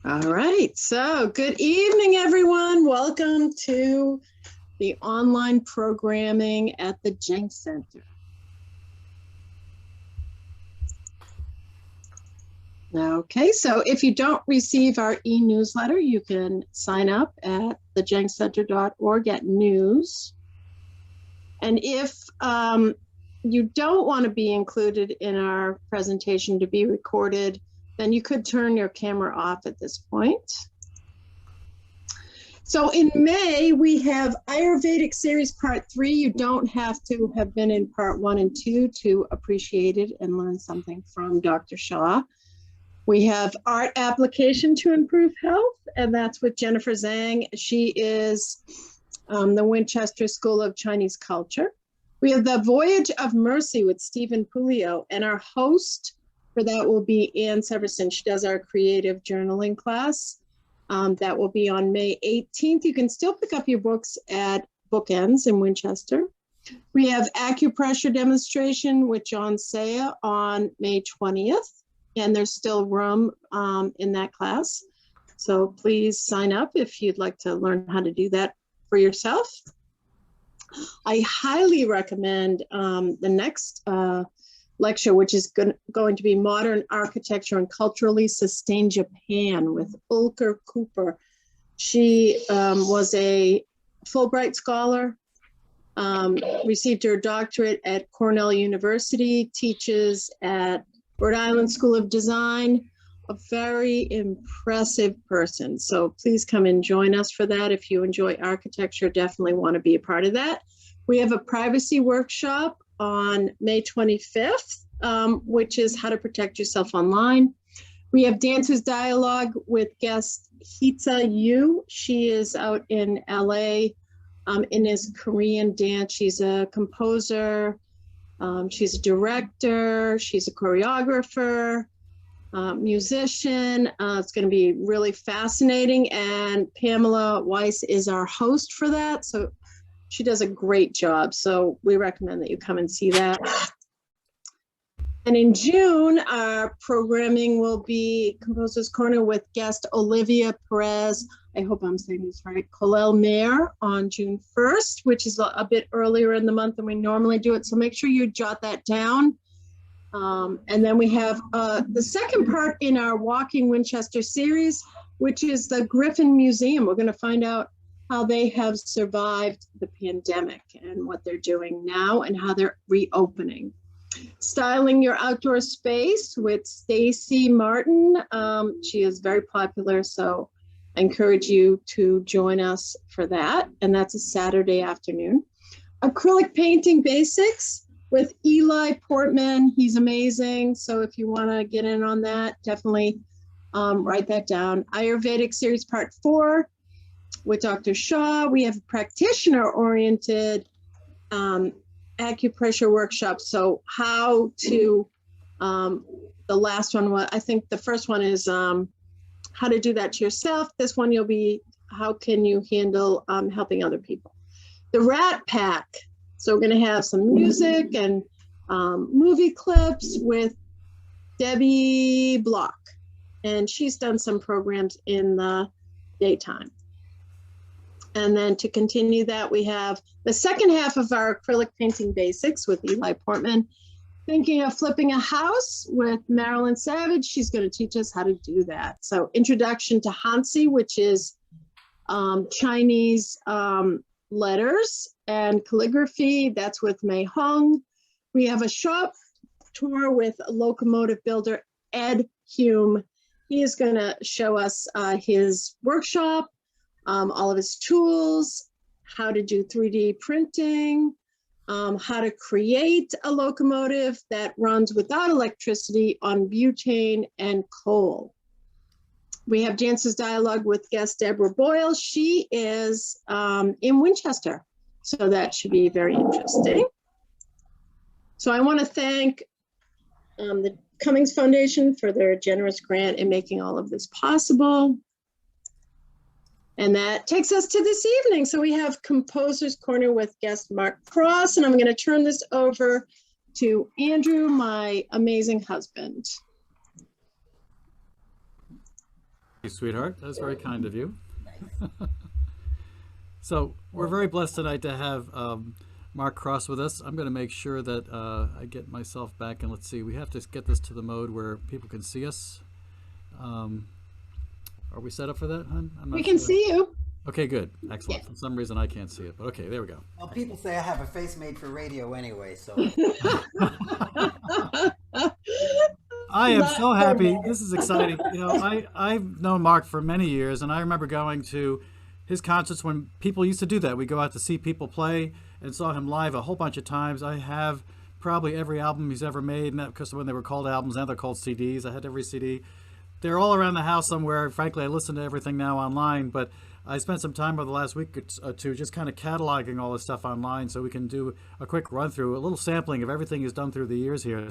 All right, so good evening, everyone. Welcome to the online programming at the Jenks Center. Okay, so if you don't receive our e-newsletter, you can sign up at thejenkscenter.org at news. And if you don't want to be included in our presentation to be recorded, then you could turn your camera off at this point. So in May, we have Ayurvedic Series Part 3. You don't have to have been in Part 1 and 2 to appreciate it and learn something from Dr. Shah. We have Art Application to Improve Health, and that's with Jennifer Zhang. She is the Winchester School of Chinese Culture. We have The Voyage of Mercy with Stephen Pulio, and our host for that will be Ann Severson. She does our creative journaling class. That will be on May 18th. You can still pick up your books at Bookends in Winchester. We have acupressure demonstration with John Saya on May 20th, and there's still room in that class. So please sign up if you'd like to learn how to do that for yourself. I highly recommend the next lecture, which is going to be Modern Architecture and Culturally Sustained Japan with Ulker Cooper. She was a Fulbright scholar, received her doctorate at Cornell University, teaches at Rhode Island School of Design, a very impressive person. So please come and join us for that. If you enjoy architecture, definitely want to be a part of that. We have a privacy workshop on May 25th, which is how to protect yourself online. We have Dancers Dialogue with guest Hitsa Yu. She is out in LA in his Korean dance. She's a composer, she's a director, she's a choreographer, musician. It's going to be really fascinating, and Pamela Weiss is our host for that. So she does a great job, so we recommend that you come and see that. And in June, our programming will be Composer's Corner with guest Olivia Perez. I hope I'm saying this right. Colel Mayer on June 1st, which is a bit earlier in the month than we normally do it. So make sure you jot that down. And then we have the second part in our Walking Winchester series, which is the Griffin Museum. We're going to find out how they have survived the pandemic and what they're doing now and how they're reopening. Styling Your Outdoor Space with Stacy Martin. She is very popular, so I encourage you to join us for that. And that's a Saturday afternoon. Acrylic Painting Basics with Eli Portman. He's amazing. So if you want to get in on that, definitely write that down. Ayurvedic Series Part 4. With Dr. Shah. We have a practitioner-oriented acupressure workshop. So how to, the last one, I think the first one is how to do that to yourself. This one you'll be, how can you handle helping other people? The Rat Pack. So we're going to have some music and movie clips with Debbie Block. And she's done some programs in the daytime. And then to continue that, we have the second half of our Acrylic Painting Basics with Eli Portman. Thinking of Flipping a House with Marilyn Savage. She's going to teach us how to do that. So Introduction to Hansi, which is Chinese letters and calligraphy. That's with Mei Hong. We have a shop tour with locomotive builder Ed Hume. He is going to show us his workshop, all of his tools, how to do 3D printing, how to create a locomotive that runs without electricity on butane and coal. We have Dancers Dialogue with guest Deborah Boyle. She is in Winchester, so that should be very interesting. So I want to thank the Cummings Foundation for their generous grant in making all of this possible. And that takes us to this evening. So we have Composer's Corner with guest Mark Kross, and I'm going to turn this over to Andrew, my amazing husband. sweetheart. That's very kind of you. Nice. So we're very blessed tonight to have Mark Kross with us. I'm going to make sure that I get myself back, and let's see. We have to get this to the mode where people can see us. Um, are we set up for that, hon? I'm We not can sure. see you. Okay, good. Excellent. For some reason, I can't see it, but okay, there we go. Well, people say I have a face made for radio anyway, so I am Not so for happy. Mark. This is exciting. I've known Mark for many years, and I remember going to his concerts when people used to do that. We go out to see people play and saw him live a whole bunch of times. I have probably every album he's ever made, and that because when they were called albums, now they're called CDs. I had every CD. They're all around the house somewhere. Frankly, I listen to everything now online, but I spent some time over the last week or two just kind of cataloging all this stuff online so we can do a quick run through, a little sampling of everything he's done through the years here.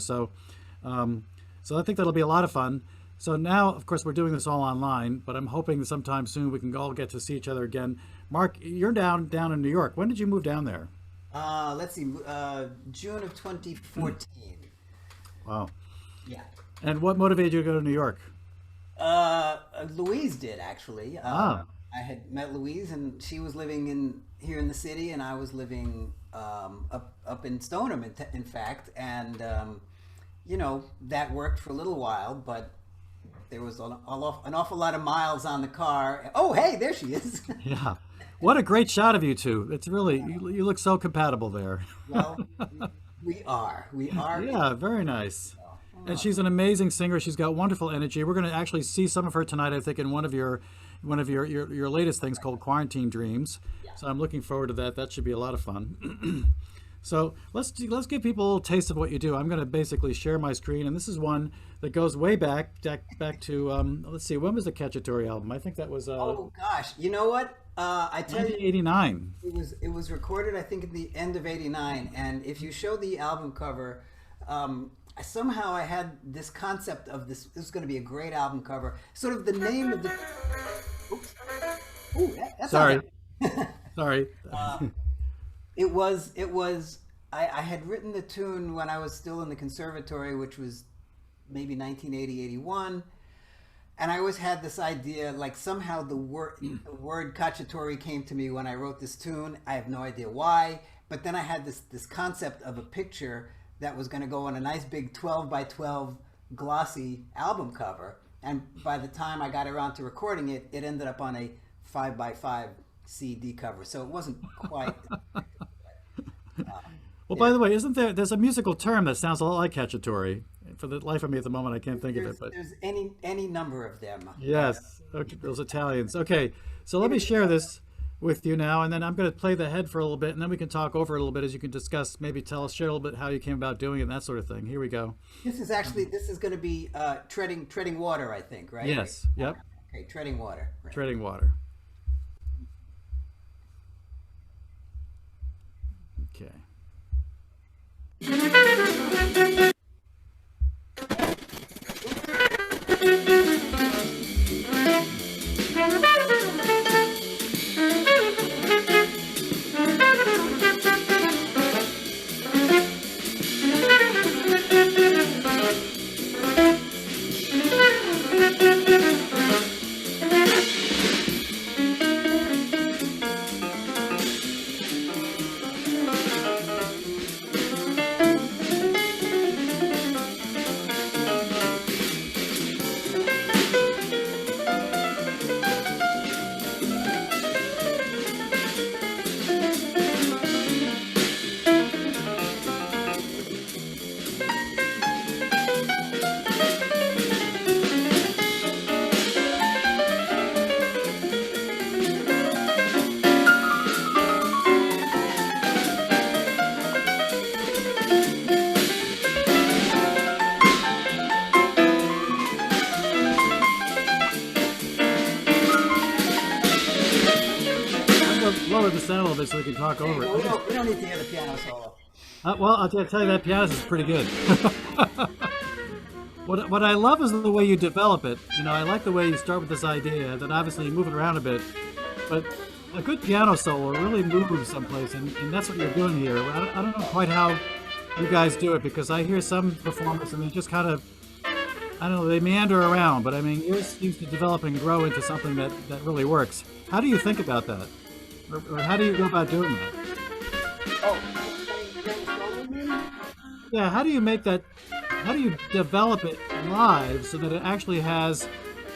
Um, so I think that'll be a lot of fun. So now, of course, we're doing this all online, but I'm hoping that sometime soon we can all get to see each other again. Mark, you're down in New York. When did you move down there? let's see, June of 2014. Wow. Yeah. And what motivated you to go to New York? Louise did actually. Ah, I had met Louise, and she was living in here in the city, and I was living up in Stoneham, in fact, and that worked for a little while, but there was an awful lot of miles on the car. Oh, hey, there she is. yeah. What a great shot of you two. It's really, you look so compatible there. Well, we are. Yeah, very nice. And Oh, she's an amazing singer. She's got wonderful energy. We're going to actually see some of her tonight, I think, in one of your latest things called Quarantine Dreams. yeah. So I'm looking forward to that. That should be a lot of fun. So let's give people a little taste of what you do. I'm going to basically share my screen, and this is one that goes way back to let's see, when was the Cacciatore album? I think that was Oh gosh, you know what? I tell you, 1989. it was recorded, I think, at the end of '89, and if you show the album cover, somehow I had this concept of this is going to be a great album cover. Sort of the name of the. Oops. Ooh, that's Sorry, not sorry. it was I had written the tune when I was still in the conservatory, which was maybe 1980, 81. And I always had this idea, like somehow the word cacciatore came to me when I wrote this tune. I have no idea why, but then I had this concept of a picture that was going to go on a nice big 12 by 12 glossy album cover. And by the time I got around to recording it, it ended up on a 5 by 5 CD cover. So it wasn't quite. Well, Yeah. by the way, isn't there's a musical term that sounds a lot like Cacciatore? For the life of me at the moment, I can't think of it, but There's any number of them. yes, okay, those Italians. Okay, so let me share this with you now, and then I'm going to play the head for a little bit, and then we can talk over it a little bit as you can discuss, maybe share a little bit how you came about doing it and that sort of thing. Here we go. This is going to be treading water, I think, right? Yes, yep, Okay, treading water. Right. treading water. Okay. I'm going to lower the sound a little bit so we can talk Hey, over well, we it. don't, we don't need to hear the piano solo. Well, tell you that pianist is pretty good. What I love is the way you develop it. I like the way you start with this idea, then obviously you move it around a bit. But a good piano solo really moves someplace, and that's what you're doing here. I don't know quite how you guys do it because I hear some performers and they just kind of, I don't know, they meander around, but I mean, yours seems to develop and grow into something that really works. How do you think about that? Or how do you go about doing that? Oh, Yeah, how do you make that, how do you develop it live so that it actually has, it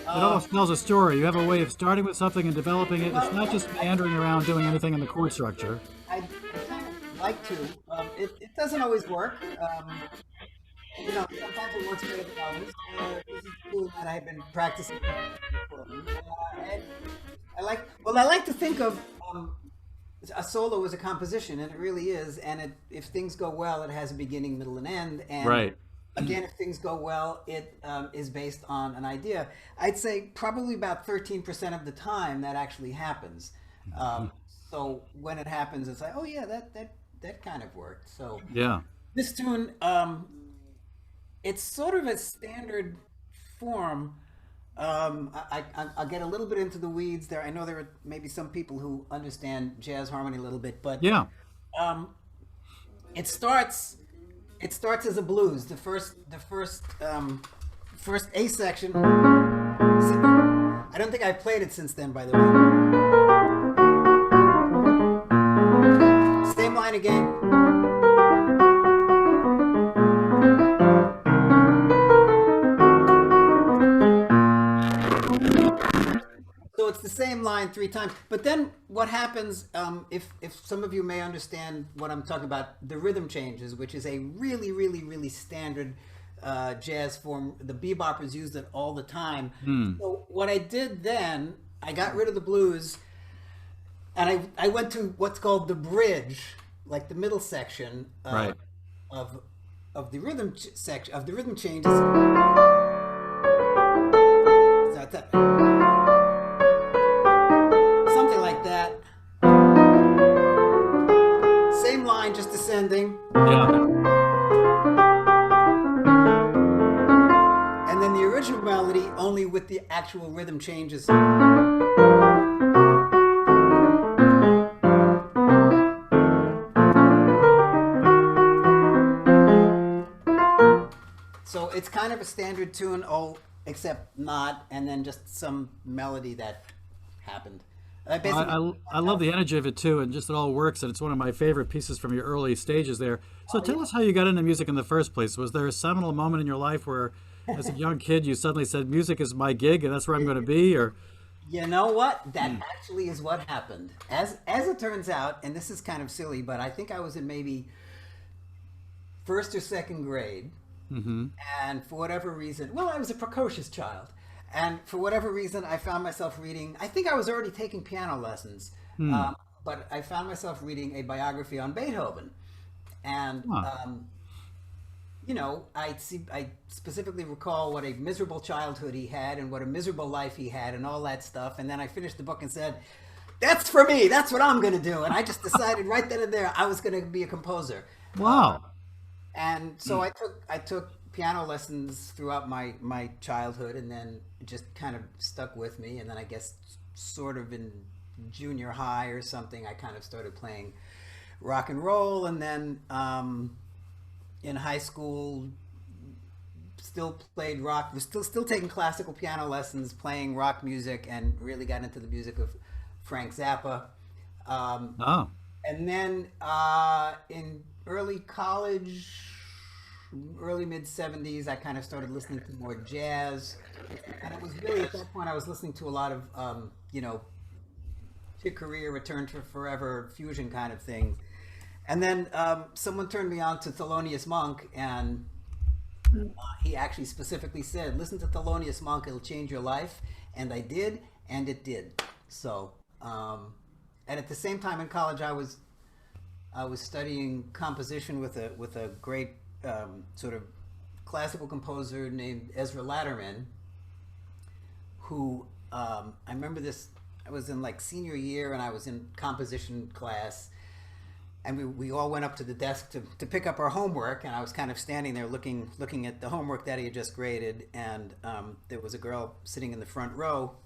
almost tells a story? You have a way of starting with something and developing it. It's not just meandering around doing anything in the chord structure. I kind of like to. It doesn't always work. Sometimes it works better than others. This is a tool that I've been practicing for. And I like to think of a solo as a composition, and it really is. And if things go well, it has a beginning, middle, and end. And Right. again, if things go well, it is based on an idea. I'd say probably about 13% of the time that actually happens. So when it happens, it's like, oh yeah, that kind of worked. So Yeah. this tune, it's sort of a standard form. I'll get a little bit into the weeds there. I know there are maybe some people who understand jazz harmony a little bit, but Yeah. it starts as a blues. The first A section. I don't think I've played it since then, by the way. Same line again. So it's the same line 3 times. But then what happens, if some of you may understand what I'm talking about, the rhythm changes, which is a really, really, really standard jazz form. The beboppers used it all the time. So what I did then, I got rid of the blues, and I went to what's called the bridge, like the middle section Right. of the rhythm section of the rhythm changes. So it's something like that. Same line, just descending. Yeah. And then the original melody only with the actual rhythm changes. So it's kind of a standard tune, except not, and then just some melody that happened. I love the energy of it too, and just it all works, and it's one of my favorite pieces from your early stages there. So tell us how you got into music in the first place. Was there a seminal moment in your life where, as a young kid, you suddenly said, music is my gig and that's where I'm going to be? Or You know what? That actually is what happened. As it turns out, and this is kind of silly, but I think I was in maybe first or second grade, and for whatever reason, well, I was a precocious child. And for whatever reason, I found myself reading, I think I was already taking piano lessons, but I found myself reading a biography on Beethoven. And, I specifically recall what a miserable childhood he had and what a miserable life he had and all that stuff. And then I finished the book and said, that's for me. That's what I'm going to do. And I just decided right then and there I was going to be a composer. wow. And so I took piano lessons throughout my childhood, and then it just kind of stuck with me. And then I guess sort of in junior high or something, I kind of started playing rock and roll. And then in high school, still played rock, was still taking classical piano lessons, playing rock music, and really got into the music of Frank Zappa. And then in early college, early mid-70s, I kind of started listening to more jazz. And it was really at that point I was listening to a lot of, Chick Corea, Return to Forever, fusion kind of things. And then someone turned me on to Felonious Monk, and he actually specifically said, listen to Felonious Monk, it'll change your life. And I did, and it did. So, and at the same time in college, I was studying composition with a great sort of classical composer named Ezra Latterman, who I remember this. I was in like senior year, and I was in composition class, and we all went up to the desk to pick up our homework, and I was kind of standing there looking at the homework that he had just graded, and there was a girl sitting in the front row,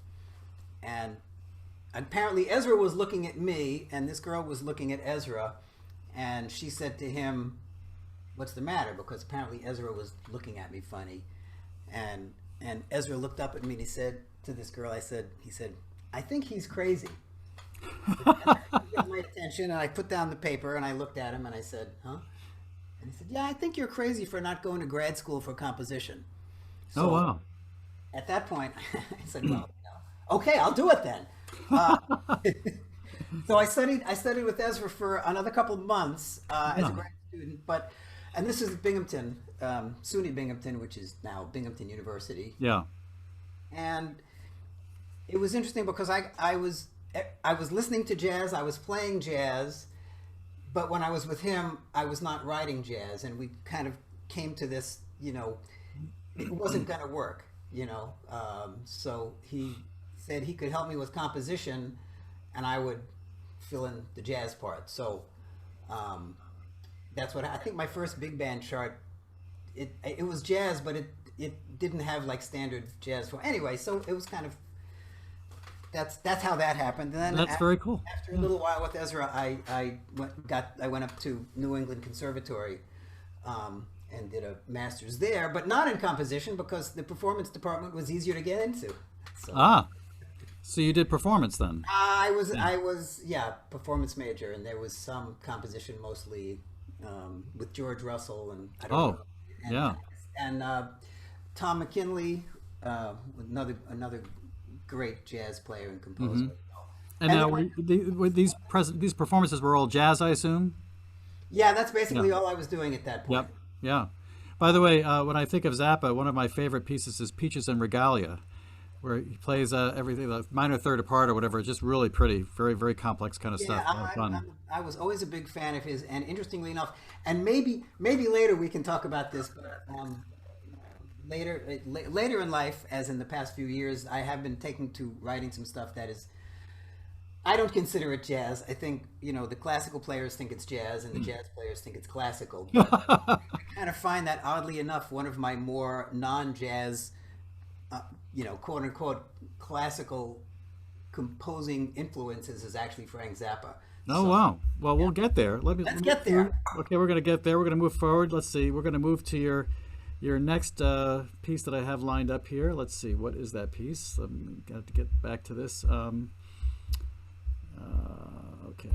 and apparently Ezra was looking at me, and this girl was looking at Ezra, and she said to him, what's the matter? Because apparently Ezra was looking at me funny. and Ezra looked up at me and he said to this girl, he said, I think he's crazy. He got my attention, and I put down the paper and I looked at him and I said, huh? And he said, yeah, I think you're crazy for not going to grad school for composition. So, oh, wow. At that point, I said, well, no. Okay, I'll do it then. So I studied with Ezra for another couple of months as a grad student, and this is Binghamton, SUNY Binghamton, which is now Binghamton University. Yeah. And it was interesting because I was listening to jazz, I was playing jazz, but when I was with him, I was not writing jazz, and we kind of came to this, it wasn't going to work, so he said he could help me with composition, and I would fill in the jazz part. So that's what I think. My first big band chart, it was jazz, but it didn't have like standard jazz form. Anyway, so it was kind of that's how that happened. And then that's very cool. After a little while with Ezra, I went up to New England Conservatory and did a master's there, but not in composition because the performance department was easier to get into. So, so you did performance then? I was performance major, and there was some composition, mostly with George Russell and I don't know. And Tom McKinley, another great jazz player and composer. Mm-hmm. And now these performances were all jazz, I assume? Yeah, that's basically all I was doing at that point. Yep. Yeah. By the way, when I think of Zappa, one of my favorite pieces is Peaches and Regalia, where he plays everything, like minor third apart or whatever. It's just really pretty, very, very complex kind of stuff. I was always a big fan of his, and interestingly enough, and maybe later we can talk about this, but later in life, as in the past few years, I have been taking to writing some stuff that is, I don't consider it jazz. I think, the classical players think it's jazz and the jazz players think it's classical. But I kind of find that, oddly enough, one of my more non-jazz, quote unquote, classical composing influences is actually Frank Zappa. Oh, wow. Well, we'll get there. Let's get there. Okay, we're going to get there. We're going to move forward. Let's see. We're going to move to your next piece that I have lined up here. Let's see. What is that piece? I've got to get back to this. Okay.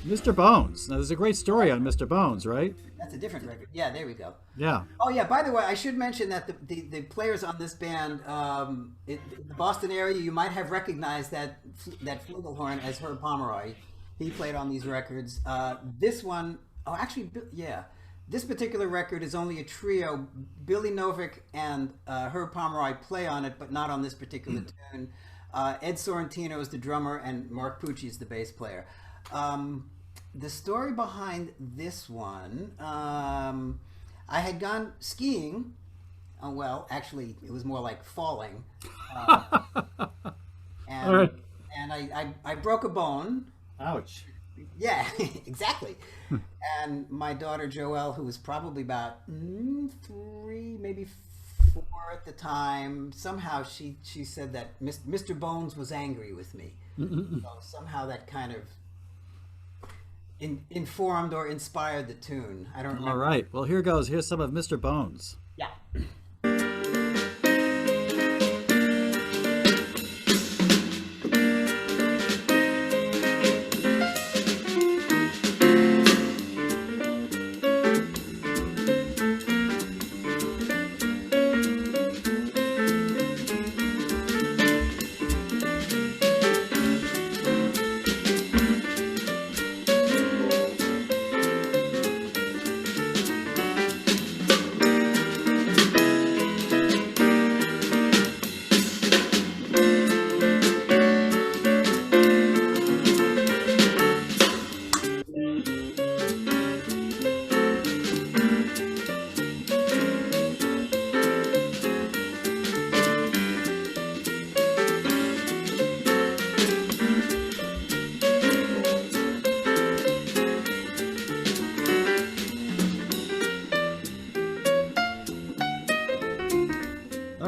Mr. Bones. Now, there's a great story on Mr. Bones, right? That's a different record. Yeah, there we go. Yeah. Oh, yeah. By the way, I should mention that the players on this band, in the Boston area, you might have recognized that flugelhorn as Herb Pomeroy. He played on these records. This one, this particular record is only a trio. Billy Novick and Herb Pomeroy play on it, but not on this particular tune. Ed Sorrentino is the drummer, and Mark Pucci is the bass player. The story behind this one, I had gone skiing. Oh, well, actually, it was more like falling. And I broke a bone. Ouch. Yeah, exactly. And my daughter Joelle, who was probably about 3, maybe 4 at the time, somehow she said that Mr. Bones was angry with me. So somehow that kind of informed or inspired the tune. I don't remember. All right. Well, here goes. Here's some of Mr. Bones. Yeah.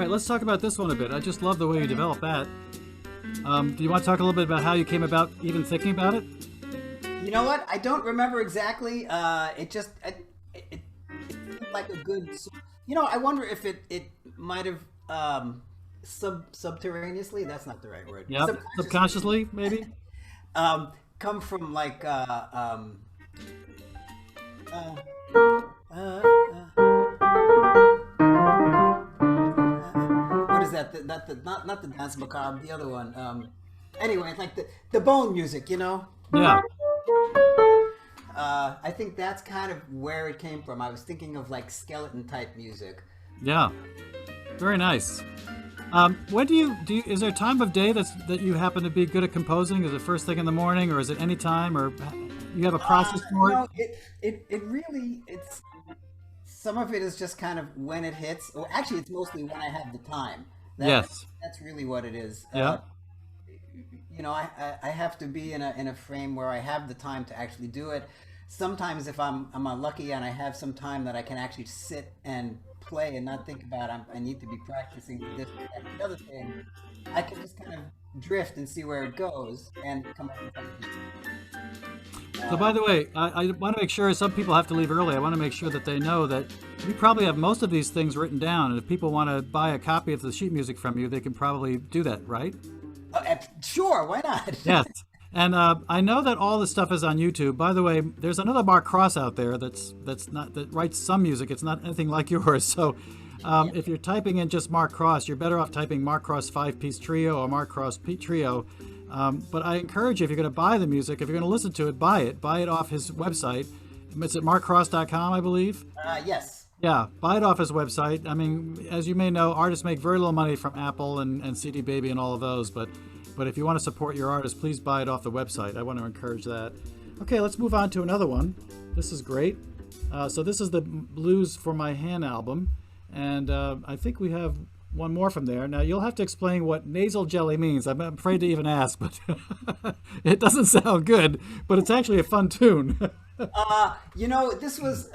Let's talk about this one a bit. I just love the way you develop that. Do you want to talk a little bit about how you came about even thinking about it? You know what? I don't remember exactly. It seemed like a good I wonder if it might have subterraneously. That's not the right word. Yep. Subconsciously, maybe. Um, come from like uh, uh, what is that? Not the dance macabre. The other one. Anyway, it's like the bone music. Yeah. I think that's kind of where it came from. I was thinking of like skeleton type music. Yeah. Very nice. When do you? Is there a time of day that you happen to be good at composing? Is it first thing in the morning, or is it any time, or you have a process for it? It really it's some of it is just kind of when it hits. Or actually, it's mostly when I have the time. Yes. That's really what it is. Yeah. I have to be in a frame where I have the time to actually do it. Sometimes if I'm lucky and I have some time that I can actually sit and play and not think about I need to be practicing for this or that, the other thing, I can just kind of drift and see where it goes and come up with something. So, by the way, I want to make sure some people have to leave early. I want to make sure that they know that you probably have most of these things written down. And if people want to buy a copy of the sheet music from you, they can probably do that, right? Sure, why not? Yes. And I know that all this stuff is on YouTube. By the way, there's another Mark Kross out there that writes some music. It's not anything like yours. So if you're typing in just Mark Kross, you're better off typing Mark Kross 5-piece trio or Mark Kross trio. But I encourage you, if you're going to buy the music, if you're going to listen to it, buy it. Buy it off his website. It's at markkross.com, I believe. Yes. Yeah, buy it off his website. I mean, as you may know, artists make very little money from Apple and CD Baby and all of those. But if you want to support your artist, please buy it off the website. I want to encourage that. Okay, let's move on to another one. This is great. So this is the Blues for My Hand album. And I think we have one more from there. Now, you'll have to explain what nasal jelly means. I'm afraid to even ask, but it doesn't sound good. But it's actually a fun tune. This was...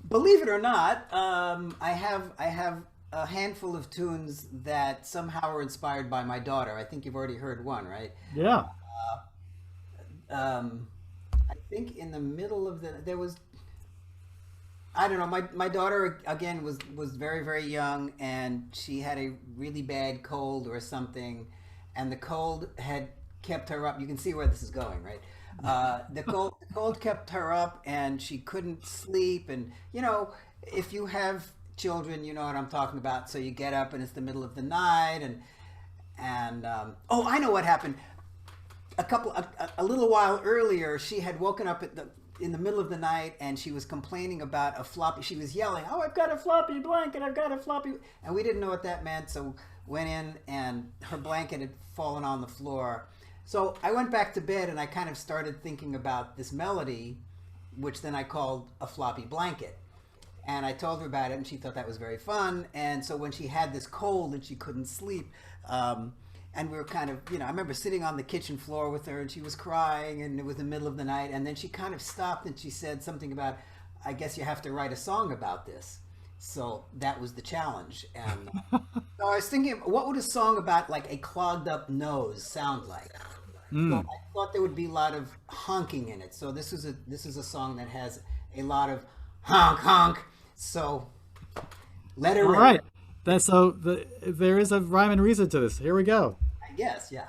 believe it or not, I have a handful of tunes that somehow are inspired by my daughter. I think you've already heard one, right? Yeah. I think in the middle of there was, I don't know, my daughter again was very, very young, and she had a really bad cold or something, and the cold had kept her up. You can see where this is going, right? The cold kept her up, and she couldn't sleep. And if you have children, you know what I'm talking about. So you get up, and it's the middle of the night, and I know what happened. A little while earlier, she had woken up in the middle of the night, and she was complaining about a floppy. She was yelling, "Oh, I've got a floppy blanket! I've got a floppy!" And we didn't know what that meant, so went in, and her blanket had fallen on the floor. So I went back to bed, and I kind of started thinking about this melody, which then I called a floppy blanket. And I told her about it, and she thought that was very fun. And so when she had this cold and she couldn't sleep, and we were kind of, I remember sitting on the kitchen floor with her, and she was crying, and it was the middle of the night. And then she kind of stopped, and she said something about, "I guess you have to write a song about this." So that was the challenge. And so I was thinking, what would a song about like a clogged up nose sound like? So I thought there would be a lot of honking in it. So this is a song that has a lot of honk honk. So let it rip. All right. There is a rhyme and reason to this. Here we go. I guess, yeah.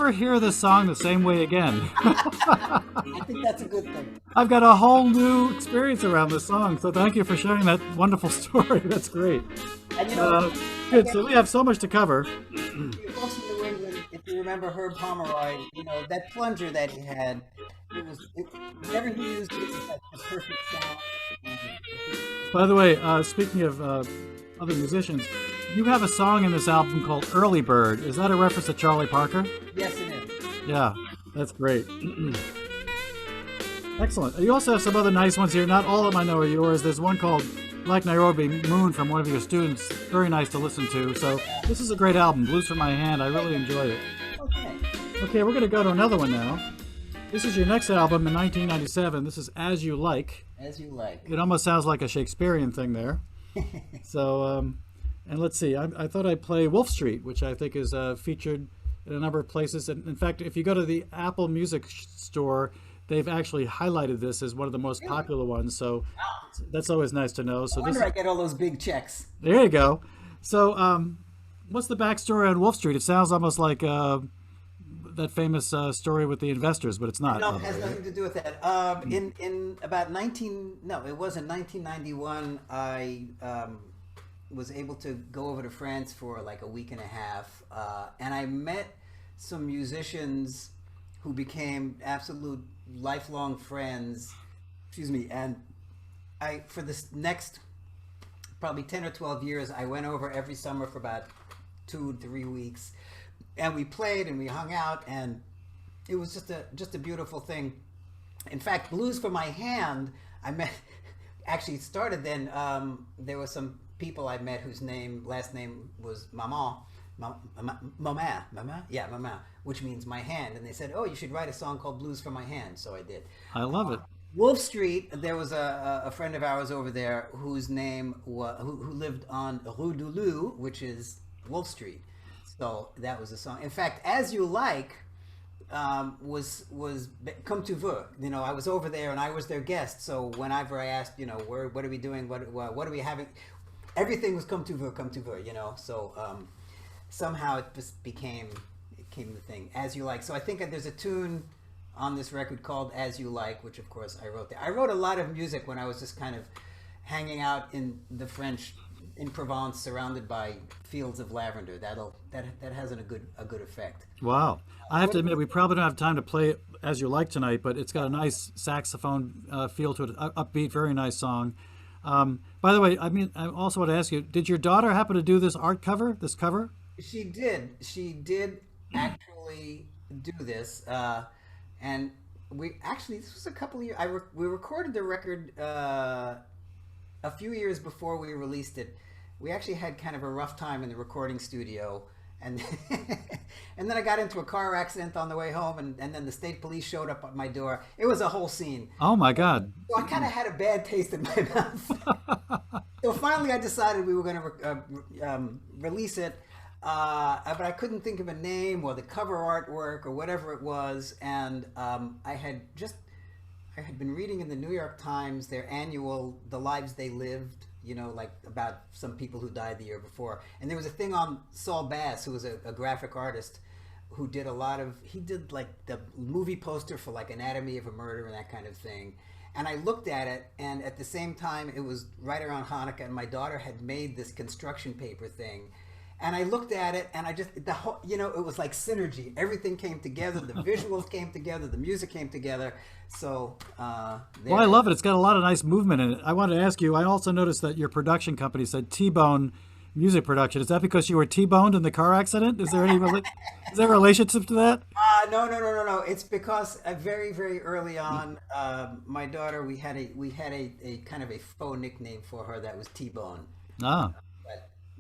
never hear this song the same way again. I think that's a good thing. I've got a whole new experience around this song, so thank you for sharing that wonderful story. That's great. And you know, Good, so we have so much to cover. you folks in New England, if you remember Herb Pomeroy, you know, that plunger that he had, whenever he used it, it was like the perfect sound. By the way, speaking of other musicians, you have a song in this album called Early Bird. Is that a reference to Charlie Parker? Yes, it is. Yeah, that's great. Excellent. You also have some other nice ones here. Not all of them I know are yours. There's one called Black Nairobi Moon from one of your students. Very nice to listen to. So this is a great album, Blues from My Hand. I really enjoyed it. Okay. Okay, we're going to go to another one now. This is your next album in 1997. This is As You Like. As You Like. It almost sounds like a Shakespearean thing there. So, and let's see. I thought I'd play Wolf Street, which I think is featured in a number of places. And in fact, if you go to the Apple Music store, they've actually highlighted this as one of the most popular ones. So that's always nice to know. So No wonder I get all those big checks. there you go. So, what's the backstory on Wolf Street? It sounds almost like that famous story with the investors, but it's not. No, it has nothing to do with that. In about 1991, I was able to go over to France for like a week and a half, and I met some musicians who became absolute lifelong friends. Excuse me, and for this next probably 10 or 12 years, I went over every summer for about 2 to 3 weeks. And we played and we hung out, and it was just a beautiful thing. In fact, Blues for My Hand, I met actually started then. There were some people I met whose last name was Maman, yeah, Maman, which means my hand. And they said, "Oh, you should write a song called Blues for My Hand." So I did. I love it. Wolf Street, there was a friend of ours over there whose name who lived on Rue du Loup, which is Wolf Street. So that was the song. In fact, As You Like was Comme Tu Veux. You know, I was over there and I was their guest. So whenever I asked, you know, what are we doing? What are we having? Everything was Comme Tu Veux, Comme Tu Veux. You know, so somehow it just became the thing. As You Like. So I think there's a tune on this record called As You Like, which of course I wrote there. I wrote a lot of music when I was just kind of hanging out in the French. In Provence, surrounded by fields of lavender, that has a good effect. Wow. I have to admit, we probably don't have time to play it As You Like tonight, but it's got a nice saxophone feel to it, upbeat, very nice song. By the way, I also want to ask you, did your daughter happen to do this cover? She did actually do this, and this was a couple of years. We recorded the record a few years before we released it. We actually had kind of a rough time in the recording studio, and and then I got into a car accident on the way home, and then the state police showed up at my door. It was a whole scene. Oh my God. So I kind of had a bad taste in my mouth. So finally I decided we were going to release it, but I couldn't think of a name or the cover artwork or whatever it was, and I had been reading in the New York Times their annual The Lives They Lived, you know, like about some people who died the year before. And there was a thing on Saul Bass, who was a graphic artist, who did he did like the movie poster for like Anatomy of a Murder and that kind of thing. And I looked at it, and at the same time, it was right around Hanukkah, and my daughter had made this construction paper thing. And I looked at it, and it was like synergy. Everything came together. The visuals came together. The music came together. So, well, I love it. It's got a lot of nice movement in it. I wanted to ask you, I also noticed that your production company said T-Bone Music Production. Is that because you were T-boned in the car accident? Is there any is there a relationship to that? No. It's because very, very early on, my daughter, we had a kind of a faux nickname for her that was T-Bone. Ah.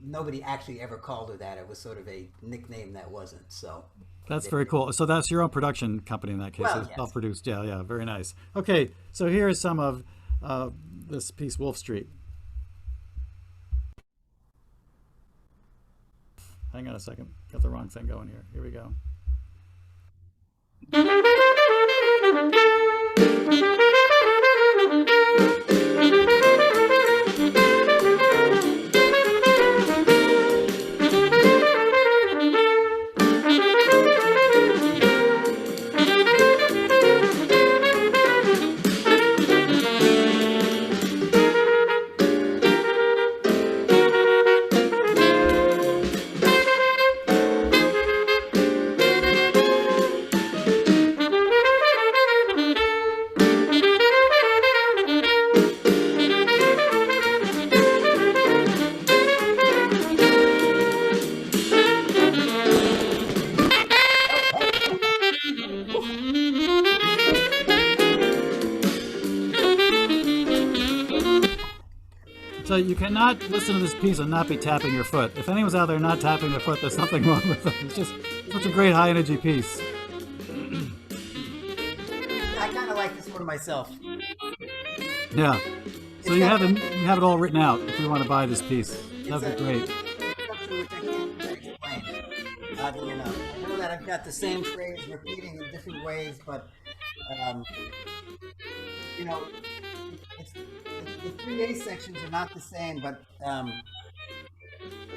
Nobody actually ever called her that. It was sort of a nickname that wasn't. So that's very cool. So that's your own production company in that case. Well, it's yes. Self-produced. Yeah, very nice. Okay, so here is some of this piece, Wolf Street. Hang on a second. Got the wrong thing going here. Here we go. So you cannot listen to this piece and not be tapping your foot. If anyone's out there not tapping their foot, there's something wrong with it. It's just such a great high energy piece. I kind of like this one myself. Yeah. So you have it all written out if you want to buy this piece. That'd be great. Which I can't really explain. Oddly enough, I know that I've got the same phrase repeating in different ways, but you know, the 3A sections are not the same, but I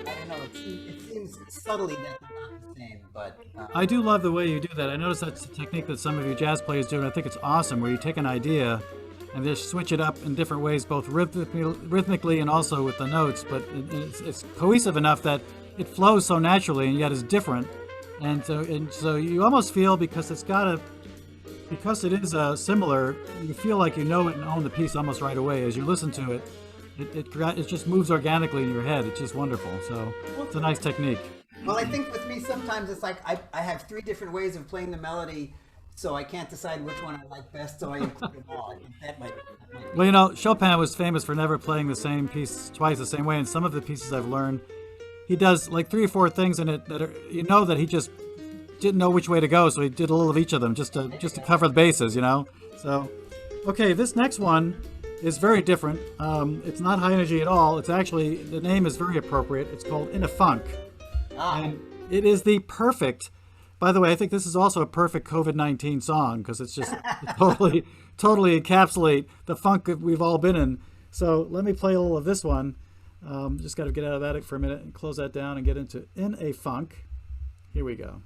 don't know. It seems subtly that they're not the same, but I do love the way you do that. I notice that's a technique that some of you jazz players do, and I think it's awesome, where you take an idea and just switch it up in different ways, both rhythmically and also with the notes. But it's cohesive enough that it flows so naturally, and yet is different. And so you almost feel, because it is similar, you feel like you know it and own the piece almost right away as you listen to it. It just moves organically in your head. It's just wonderful. So it's a nice technique. Well, I think with me sometimes it's like I have 3 different ways of playing the melody, so I can't decide which one I like best, so I include them all. I think that might be. Well, you know, Chopin was famous for never playing the same piece twice the same way, and some of the pieces I've learned, he does like 3 or 4 things in it that are, you know, that he just didn't know which way to go, so he did a little of each of them just to cover the bases, you know. So, okay, this next one is very different. It's not high energy at all. It's actually, the name is very appropriate. It's called In a Funk. And it is the perfect, by the way, I think this is also a perfect COVID-19 song, because it's just totally encapsulate the funk that we've all been in. So let me play a little of this one. Just got to get out of that for a minute and close that down and get into In a Funk. Here we go.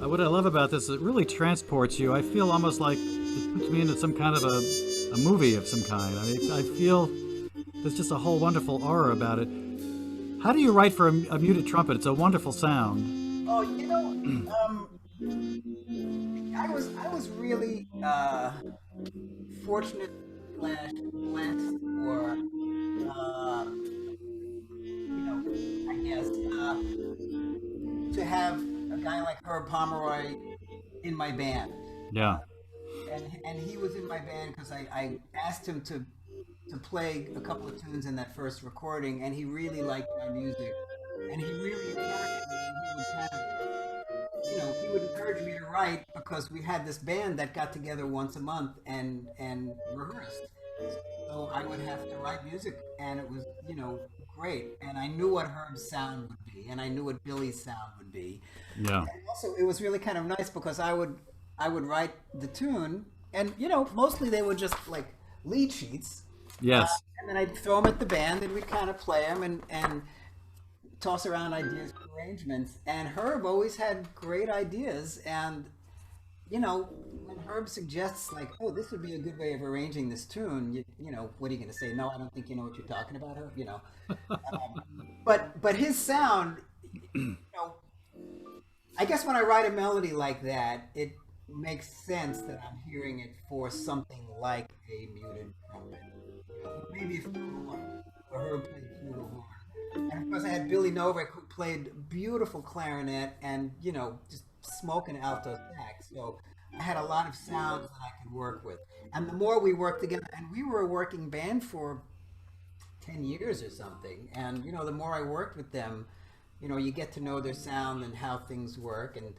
What I love about this, it really transports you. I feel almost like it puts me into some kind of a movie of some kind. I mean, I feel there's just a whole wonderful aura about it. How do you write for a muted trumpet? It's a wonderful sound. Oh, you know, I was really fortunate / blessed, or you know, I guess to have a guy like Herb Pomeroy in my band. Yeah. And he was in my band because I asked him to play a couple of tunes in that first recording, and he really liked my music, and he really encouraged me. And he would kind of, you know, he would encourage me to write, because we had this band that got together once a month and rehearsed. So I would have to write music, and it was, you know, great. And I knew what Herb's sound would be, and I knew what Billy's sound would be. Yeah. And also, it was really kind of nice because I would write the tune, and you know, mostly they were just like lead sheets. Yes. And then I'd throw them at the band, and we'd kind of play them and toss around ideas for arrangements. And Herb always had great ideas, and you know, when Herb suggests like, "Oh, this would be a good way of arranging this tune," you know, what are you going to say? No, I don't think you know what you're talking about, Herb. You know, but his sound, you know, I guess when I write a melody like that, it makes sense that I'm hearing it for something like a muted trumpet. Maybe if Herb played flugelhorn. And of course, I had Billy Novak, who played beautiful clarinet and, just smoking alto sax. So I had a lot of sounds that I could work with. And the more we worked together, and we were a working band for 10 years or something. And, the more I worked with them, you get to know their sound and how things work. And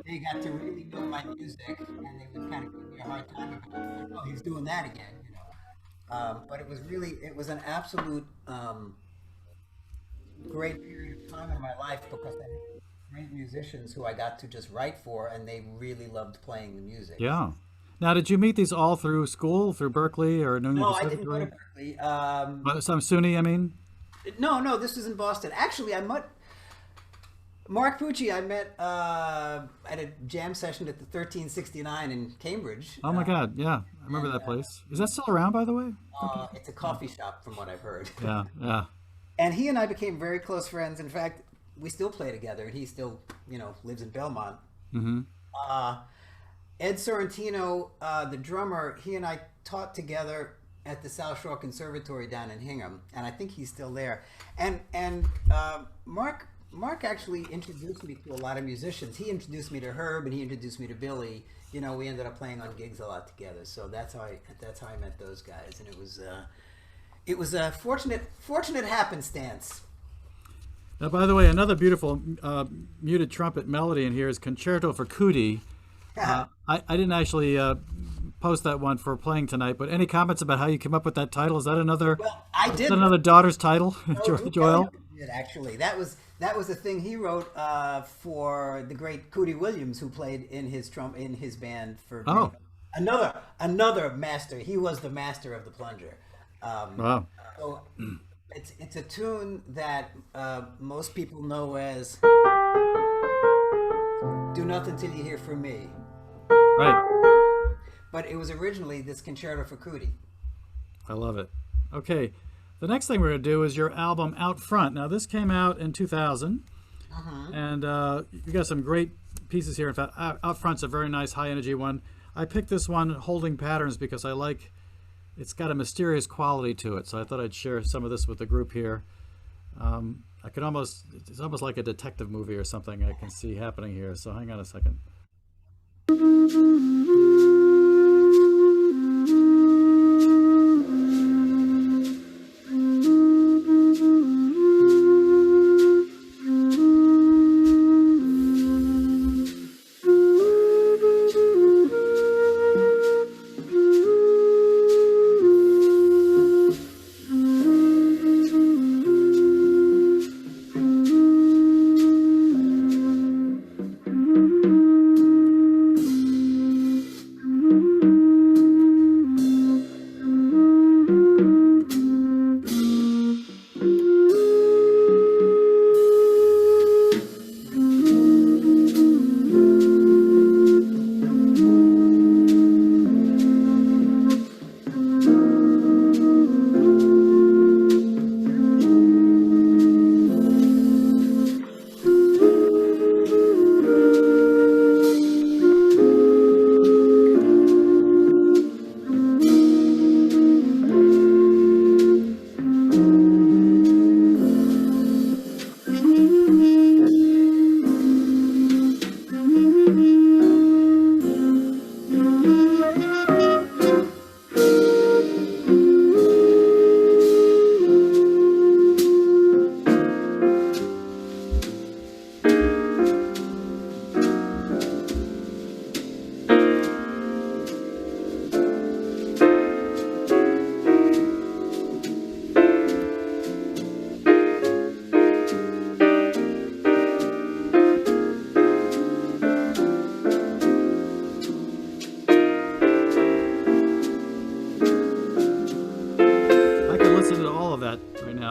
they got to really know my music, and they would kind of give me a hard time about it. Like, oh, he's doing that again. But it was an absolute great period of time in my life because I had great musicians who I got to just write for, and they really loved playing the music. Yeah. Now, did you meet these all through school, through Berkeley or New No, York I didn't go to Conservatory? Berkeley. Some SUNY, I mean. No, this was in Boston. Actually, I met Mark Pucci. I met at a jam session at the 1369 in Cambridge. Oh my God, yeah, I remember that place. Is that still around, by the way? It's a coffee shop, from what I've heard. Yeah, yeah. And he and I became very close friends. In fact, we still play together, and he still, lives in Belmont. Mm-hmm. Ed Sorrentino, the drummer, he and I taught together at the South Shore Conservatory down in Hingham, and I think he's still there. And Mark actually introduced me to a lot of musicians. He introduced me to Herb, and he introduced me to Billy. We ended up playing on gigs a lot together. So that's how I met those guys, and it was a fortunate happenstance. Now, by the way, another beautiful muted trumpet melody in here is Concerto for Cootie. I didn't actually post that one for playing tonight, but any comments about how you came up with that title? Is that another? Well, I did. Is that another daughter's title, Joel? Actually, that was the thing he wrote for the great Cootie Williams, who played in his band for another master. He was the master of the plunger. Wow. So it's a tune that most people know as "Do Nothing Till You Hear From Me." Right. But it was originally this Concerto for Cootie. I love it. Okay. The next thing we're going to do is your album Out Front. Now, this came out in 2000, and you got some great pieces here. In fact, Out Front's a very nice, high-energy one. I picked this one, Holding Patterns, because I like it's got a mysterious quality to it, so I thought I'd share some of this with the group here. It's almost like a detective movie or something I can see happening here, so hang on a second.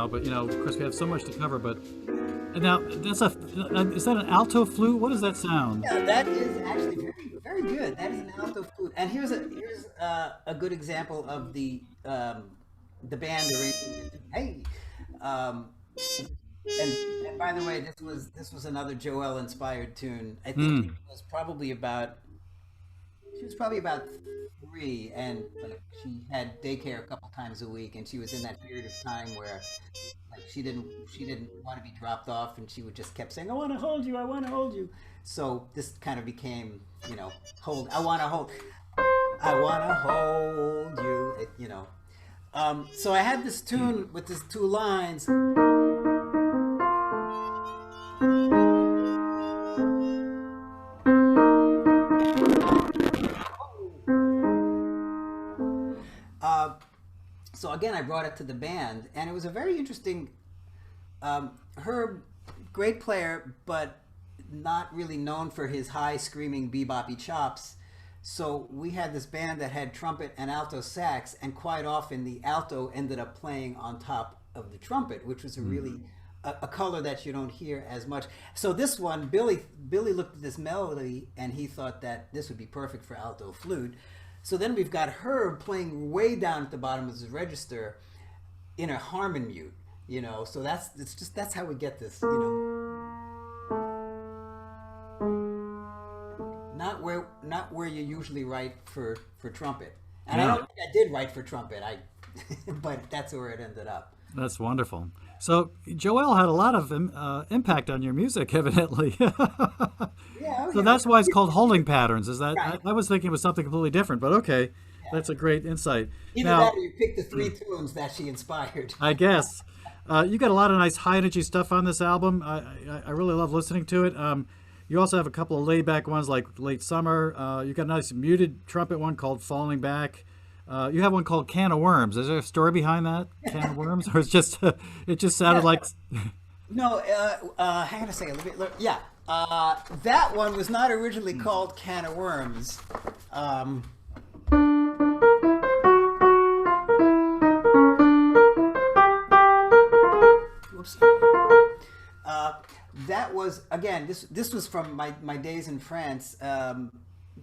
But of course, we have so much to cover. But and now is that an alto flute? What does that sound? Yeah, that is actually very, very good. That is an alto flute. And here's a good example of the band arrangement. Hey, and by the way, this was another Joel inspired tune. I think it was probably about. She was was probably about 3, and like she had daycare a couple times a week, and she was in that period of time where like she didn't want to be dropped off, and she would just kept saying, "I want to hold you, I want to hold you." So this kind of became, I want to hold, I want to hold you, So I had this tune with these 2 lines. So again, I brought it to the band, and it was a very interesting. Herb, great player, but not really known for his high screaming beboppy chops. So we had this band that had trumpet and alto sax, and quite often the alto ended up playing on top of the trumpet, which was a really a color that you don't hear as much. So this one, Billy looked at this melody and he thought that this would be perfect for alto flute. So then we've got Herb playing way down at the bottom of his register in a harmon mute, So that's how we get this, Not where you usually write for trumpet. And I don't think I did write for trumpet. But that's where it ended up. That's wonderful. So Joel had a lot of impact on your music, evidently. Yeah. So that's why it's called holding patterns. Is that Right. I was thinking it was something completely different, but okay, that's a great insight. Either Now, that or you pick the 3 tunes that she inspired. I guess you got a lot of nice high energy stuff on this album. I really love listening to it. You also have a couple of laid back ones like Late Summer. You got a nice muted trumpet one called Falling Back. You have one called Can of Worms. Is there a story behind that, Can of Worms, or it's just it just sounded like? No, hang on a second. Yeah, that one was not originally called Can of Worms. Whoops. That was, again, this was from my days in France.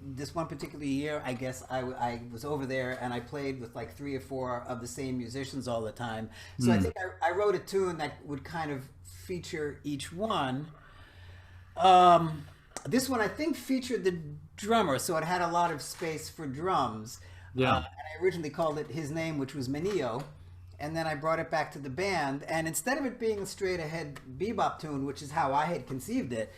This one particular year, I guess I was over there and I played with like 3 or 4 of the same musicians all the time. So I think I wrote a tune that would kind of feature each one. This one I think featured the drummer, so it had a lot of space for drums. Yeah. And I originally called it His Name, which was Menio. And then I brought it back to the band, and instead of it being a straight ahead bebop tune, which is how I had conceived it,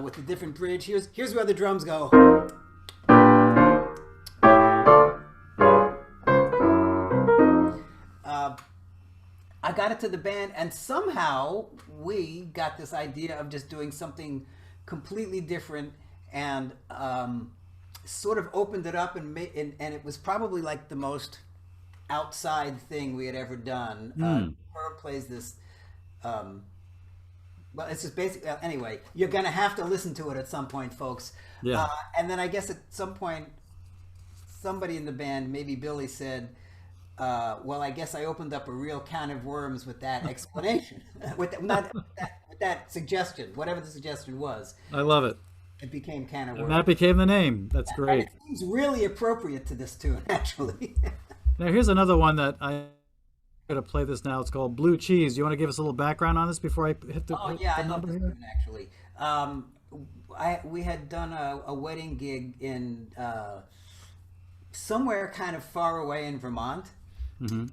with the different bridge. Here's where the drums go. I got it to the band, and somehow we got this idea of just doing something completely different, and sort of opened it up, and it was probably like the most outside thing we had ever done. Herb plays this. Well, it's just basically, anyway, you're going to have to listen to it at some point, folks. Yeah. And then I guess at some point, somebody in the band, maybe Billy, said, well, I guess I opened up a real can of worms with that explanation, with that suggestion, whatever the suggestion was. I love it. It became Can of And Worms. that became the name. That's great. And it seems really appropriate to this tune, actually. Now here's another one that I'm going to play this now. It's called Blue Cheese. You want to give us a little background on this before I hit the Oh, yeah, I love this tune, actually. We had done a wedding gig in somewhere kind of far away in Vermont. Mm-hmm.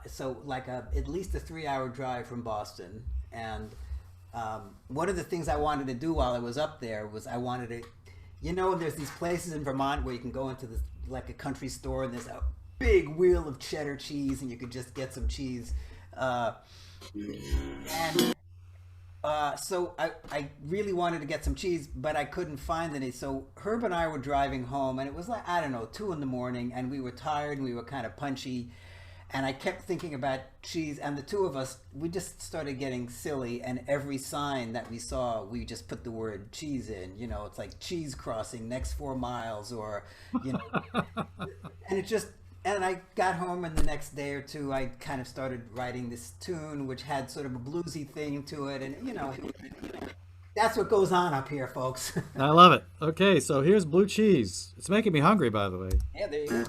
So like at least a 3-hour drive from Boston. And one of the things I wanted to do while I was up there was I wanted to, there's these places in Vermont where you can go into this, like a country store, and there's a big wheel of cheddar cheese, and you could just get some cheese. So I really wanted to get some cheese, but I couldn't find any. So Herb and I were driving home, and it was like, I don't know, 2 a.m, and we were tired and we were kind of punchy. And I kept thinking about cheese, and the 2 of us, we just started getting silly, and every sign that we saw, we just put the word cheese in. It's like cheese crossing next 4 miles, or, and I got home, and the next day or 2, I kind of started writing this tune, which had sort of a bluesy thing to it, and, that's what goes on up here, folks. I love it. Okay, so here's Blue Cheese. It's making me hungry, by the way. Yeah, there you go.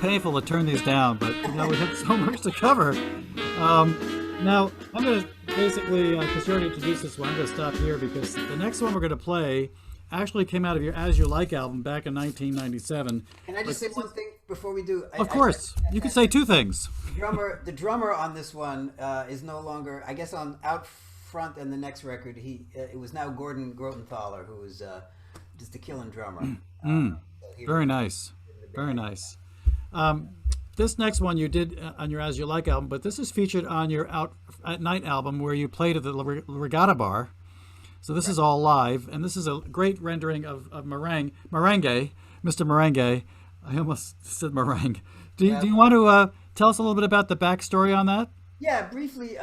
painful to turn these down, but we had so much to cover. Now, I'm going to basically, because you already introduced this one, I'm going to stop here because the next one we're going to play actually came out of your As You Like album back in 1997. Can I just say one thing before we do? Of course. You could say two things. The drummer on this one is no longer, I guess, on out front and the next record. It was now Gordon Grotenthaler, who was just a killing drummer. Very nice. Very nice. This next one you did on your As You Like album, but this is featured on your Out at Night album where you played at the Regatta Bar. So this is all live, and this is a great rendering of Merengue, Mr. Merengue. I almost said meringue. Do you want to tell us a little bit about the backstory on that? Yeah, briefly.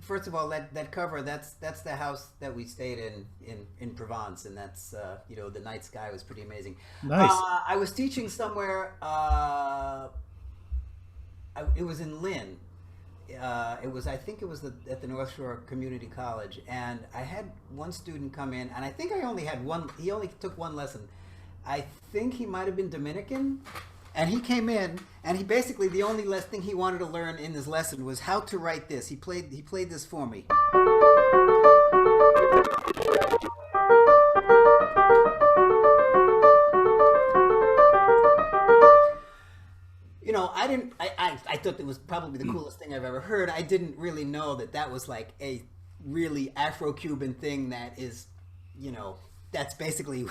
First of all, that cover, that's the house that we stayed in Provence, and that's the night sky was pretty amazing. Nice. I was teaching somewhere. It was in Lynn. I think it was at the North Shore Community College, and I had one student come in, and I think I only had one. He only took one lesson. I think he might have been Dominican. And he came in, and he basically, the only thing he wanted to learn in his lesson was how to write this. He played this for me. I thought it was probably the coolest thing I've ever heard. I didn't really know that was like a really Afro-Cuban thing that is, that's basically...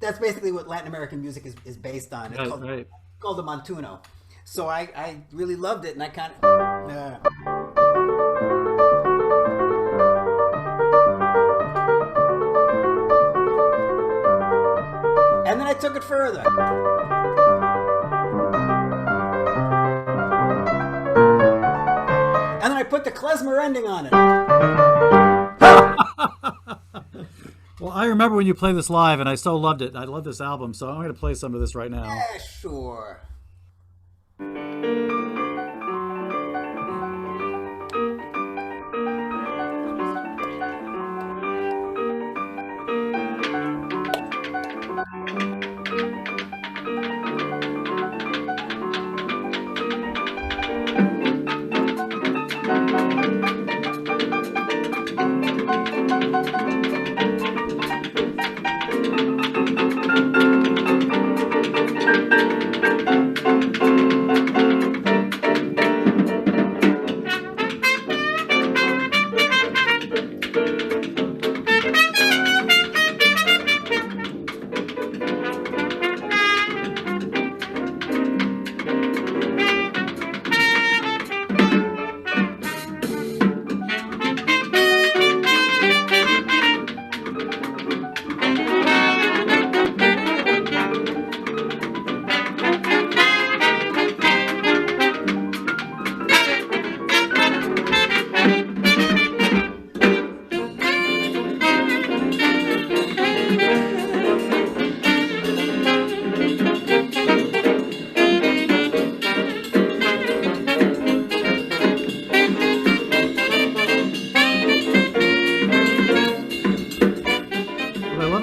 That's basically what Latin American music is based on. It's called the Montuno. So I really loved it, and I kind of... And then I took it further. And then I put the klezmer ending on it. Well, I remember when you played this live, and I so loved it. I love this album, so I'm going to play some of this right now. Yeah, sure.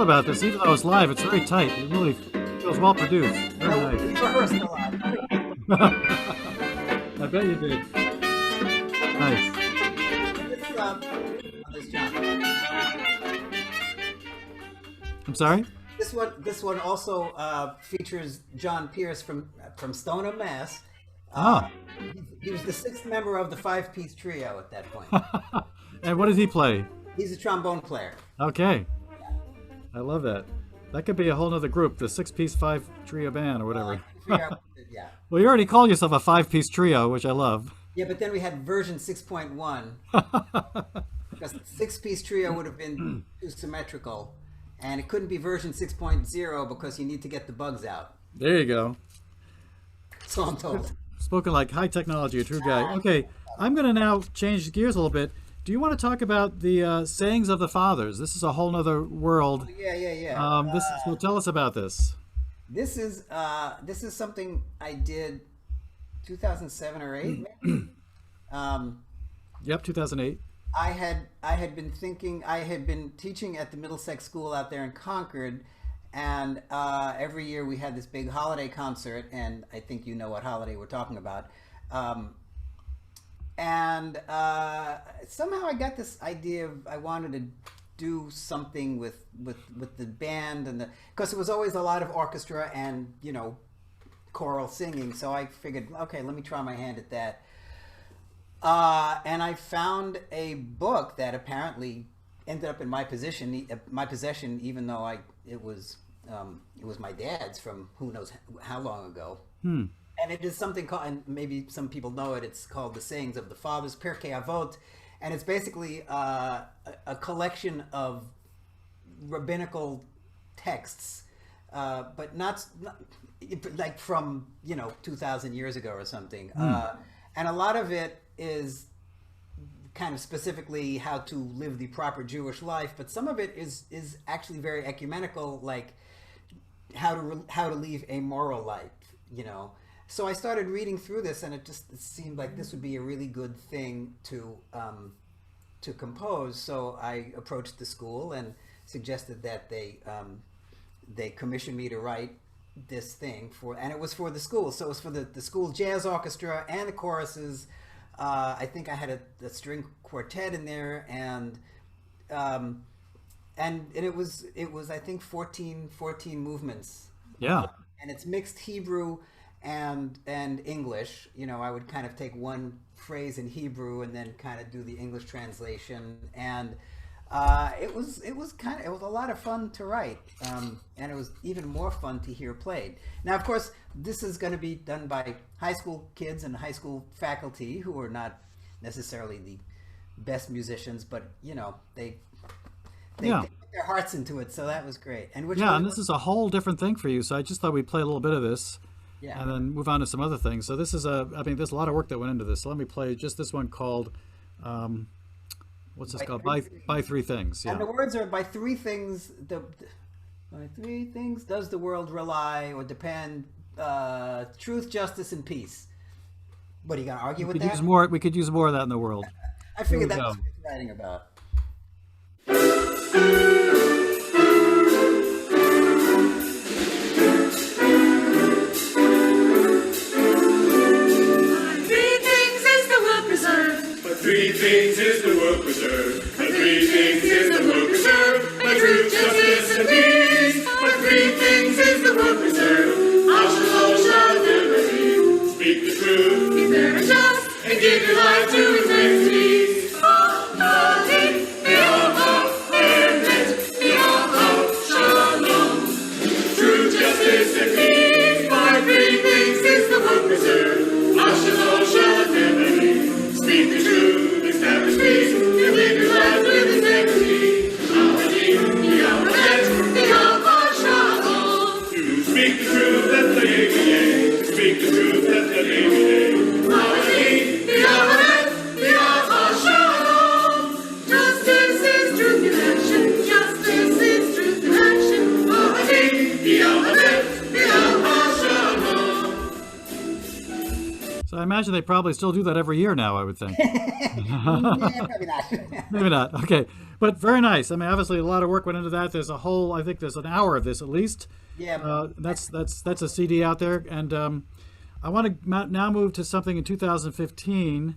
About this, even though it's live, it's very tight. It really feels well produced. Very nice. We rehearsed a lot. I bet you did. Nice. I'm sorry? This one also features John Pierce from Stoneham, Mass. He was the sixth member of the five-piece trio at that point. And what does he play? He's a trombone player. Okay. I love that. That could be a whole nother group, the six-piece five-trio band or whatever. Yeah. Well, you already called yourself a five-piece trio, which I love. Yeah, but then we had version 6.1. Because the six-piece trio would have been too symmetrical. And it couldn't be version 6.0 because you need to get the bugs out. There you go. So I'm told. Spoken like high technology, a true guy. Okay, I'm going to now change gears a little bit. Do you want to talk about the sayings of the fathers? This is a whole nother world. Yeah. So tell us about this. This is something I did 2007 or 8, maybe. Yep, 2008. I had been teaching at the Middlesex School out there in Concord, And every year we had this big holiday concert, and I think you know what holiday we're talking about. And somehow I got this idea of I wanted to do something with the band, and because it was always a lot of orchestra and choral singing. So I figured, okay, let me try my hand at that. And I found a book that apparently ended up in my possession, even though it was my dad's from who knows how long ago. And it is something called, and maybe some people know it, it's called The Sayings of the Fathers, Pirkei Avot, and it's basically a collection of rabbinical texts, but not like from 2,000 years ago or something. And a lot of it is kind of specifically how to live the proper Jewish life, but some of it is actually very ecumenical, like how to live a moral life, So I started reading through this, and it seemed like this would be a really good thing to compose. So I approached the school and suggested that they commission me to write this thing and it was for the school. So it was for the school jazz orchestra and the choruses. I think I had a string quartet in there, and it was I think 14 movements. Yeah. And it's mixed Hebrew and English. I would kind of take one phrase in Hebrew and then kind of do the English translation, and it was a lot of fun to write, and it was even more fun to hear played. Now, of course, this is going to be done by high school kids and high school faculty who are not necessarily the best musicians, but they put their hearts into it, so that was great. And and this is a whole different thing for you. So I just thought we'd play a little bit of this. Yeah. And then move on to some other things. So this is there's a lot of work that went into this. So let me play just this one called, what's this called? By Three Things. Yeah. And the words are by three things. By three things does the world rely or depend: truth, justice, and peace. What are you gonna argue with that? We could use more of that in the world. I figured that's what we're writing about. Three things is the world preserved. By three things is the world preserved. By truth, justice, and peace. By three things is the world preserved. Shalom shall never leave. Speak the truth, be fair and just, and give your life to His next. Truth, justice, and peace. By three things is the world preserved. Shalom shall never leave. Speak the truth, establish peace, and live your life with integrity. To speak the truth, let the day be day. Speak the truth, let the day be day. Justice is truth in action. Justice is truth in action. So I imagine they probably still do that every year now, I would think. Yeah, probably not. Maybe not. Okay. But very nice. I mean, obviously a lot of work went into that. There's I think there's an hour of this at least. Yeah. That's a CD out there. And I want to now move to something in 2015,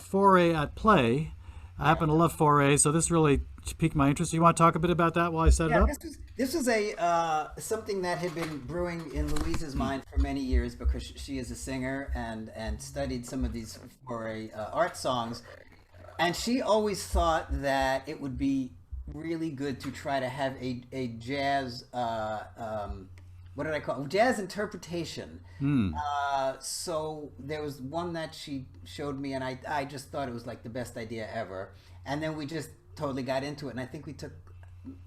Foray at Play. I happen to love Foray, so this really piqued my interest. You want to talk a bit about that while I set it up? This was something that had been brewing in Louise's mind for many years, because she is a singer and studied some of these Foray art songs. And she always thought that it would be really good to try to have a jazz, what did I call it? Jazz interpretation. So there was one that she showed me, and I just thought it was like the best idea ever. And then we just totally got into it. And I think we took,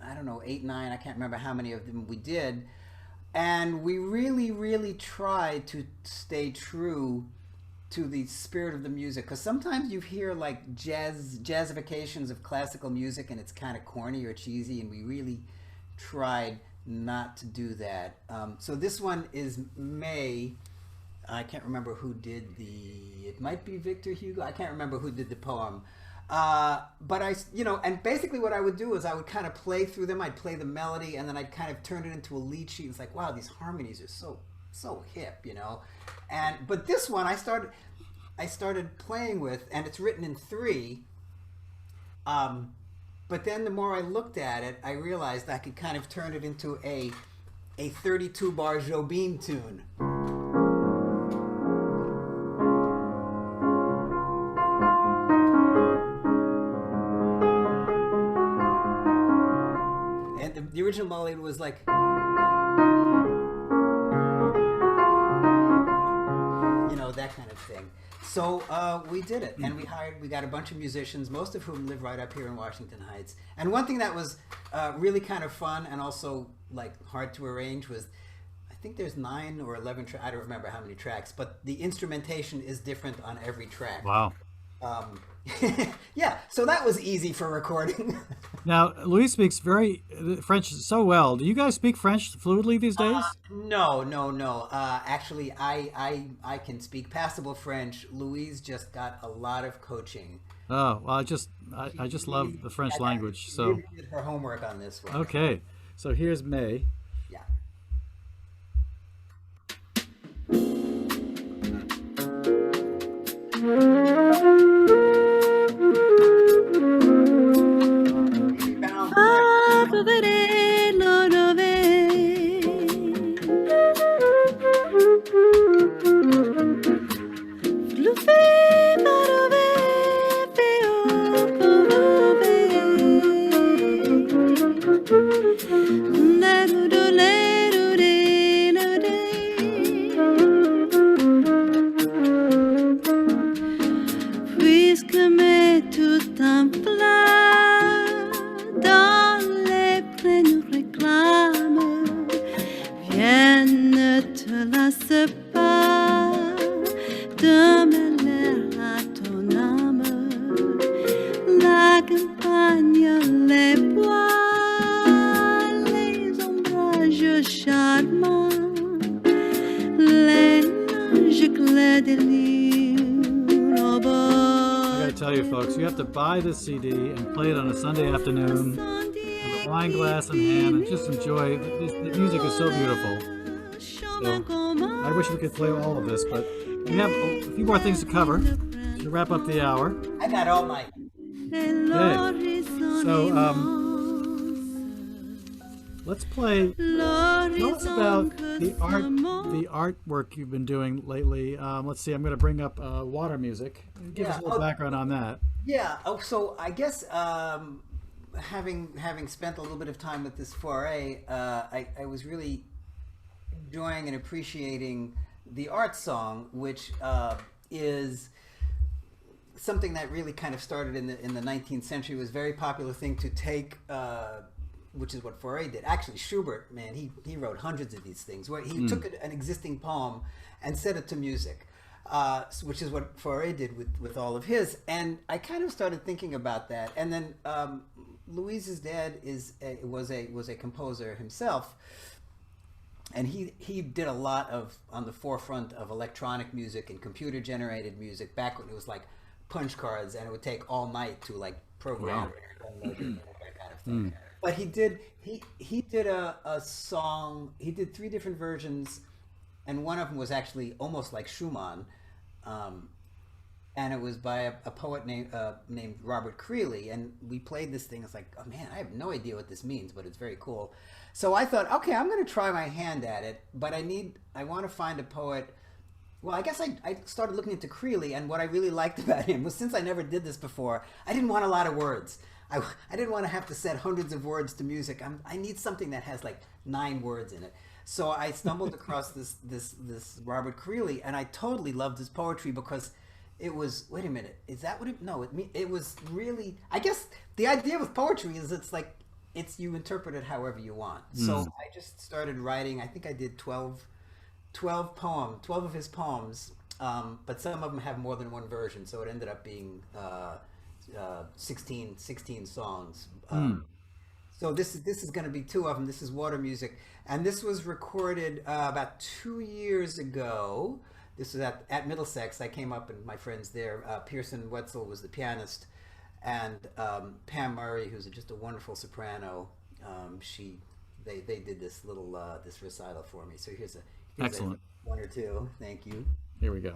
I don't know, 8, 9, I can't remember how many of them we did. And we really, really tried to stay true to the spirit of the music, because sometimes you hear like jazzifications of classical music and it's kind of corny or cheesy, and we really tried not to do that. So this one is May. I can't remember who did it might be Victor Hugo. I can't remember who did the poem. But and basically what I would do is I would kind of play through them. I'd play the melody, and then I'd kind of turn it into a lead sheet. It's like, wow, these harmonies are so hip, but this one I started playing with, and it's written in 3. But then the more I looked at it, I realized I could kind of turn it into a 32-bar Jobim tune. And the original melody was like, that kind of thing. So we did it, and we got a bunch of musicians, most of whom live right up here in Washington Heights. And one thing that was really kind of fun and also like hard to arrange was, I think there's 9 or 11 I don't remember how many tracks, but the instrumentation is different on every track. Wow. Yeah, so that was easy for recording. Now, Louise speaks French so well. Do you guys speak French fluently these days? No. Actually, I can speak passable French. Louise just got a lot of coaching. Oh, well, I just love the French language. So She did her homework on this one. okay, so here's May. Yeah. Puisque met tout un plat dans les plaines nous réclament, viens ne te lasse pas de mêler à ton âme la campagne, les bois, les ombrages charmants, les nuages clairs des I gotta tell you, folks, you have to buy this CD and play it on a Sunday afternoon with a wine glass in hand and just enjoy. The music is so beautiful. So, I wish we could play all of this, but we have a few more things to cover to wrap up the hour. I got all night. Okay. So, let's play. Tell us about the artwork you've been doing lately. Let's see. I'm going to bring up water music. Give us a little background on that. Yeah. Oh, so I guess having spent a little bit of time with this foray, I was really enjoying and appreciating the art song, which is something that really kind of started in the 19th century. It was a very popular thing to take. Which is what Fauré did. Actually, Schubert, man, he wrote hundreds of these things where he took an existing poem and set it to music, which is what Fauré did with all of his. And I kind of started thinking about that. And then Louise's dad was a composer himself, and he did a lot on the forefront of electronic music and computer generated music back when it was like punch cards, and it would take all night to like program that kind of thing. But he did a song. He did 3 different versions, and one of them was actually almost like Schumann, and it was by a poet named Robert Creeley. And we played this thing. It's like, oh man, I have no idea what this means, but it's very cool. So I thought, okay, I'm going to try my hand at it, but I want to find a poet. Well, I guess I started looking into Creeley, and what I really liked about him was, since I never did this before, I didn't want a lot of words. I didn't want to have to set hundreds of words to music. I need something that has like 9 words in it. So I stumbled across this Robert Creeley, and I totally loved his poetry because it was, wait a minute, is that what it? No, it was really. I guess the idea with poetry is it's you interpret it however you want. So I just started writing. I think I did 12 of his poems, but some of them have more than one version. So it ended up being 16 songs. So this is going to be 2 of them. This is Water Music, and this was recorded about 2 years ago. This was at Middlesex. I came up, and my friends there, Pearson Wetzel was the pianist, and Pam Murray, who's just a wonderful soprano. They did this little this recital for me. So here's Excellent. One or two. Thank you. Here we go.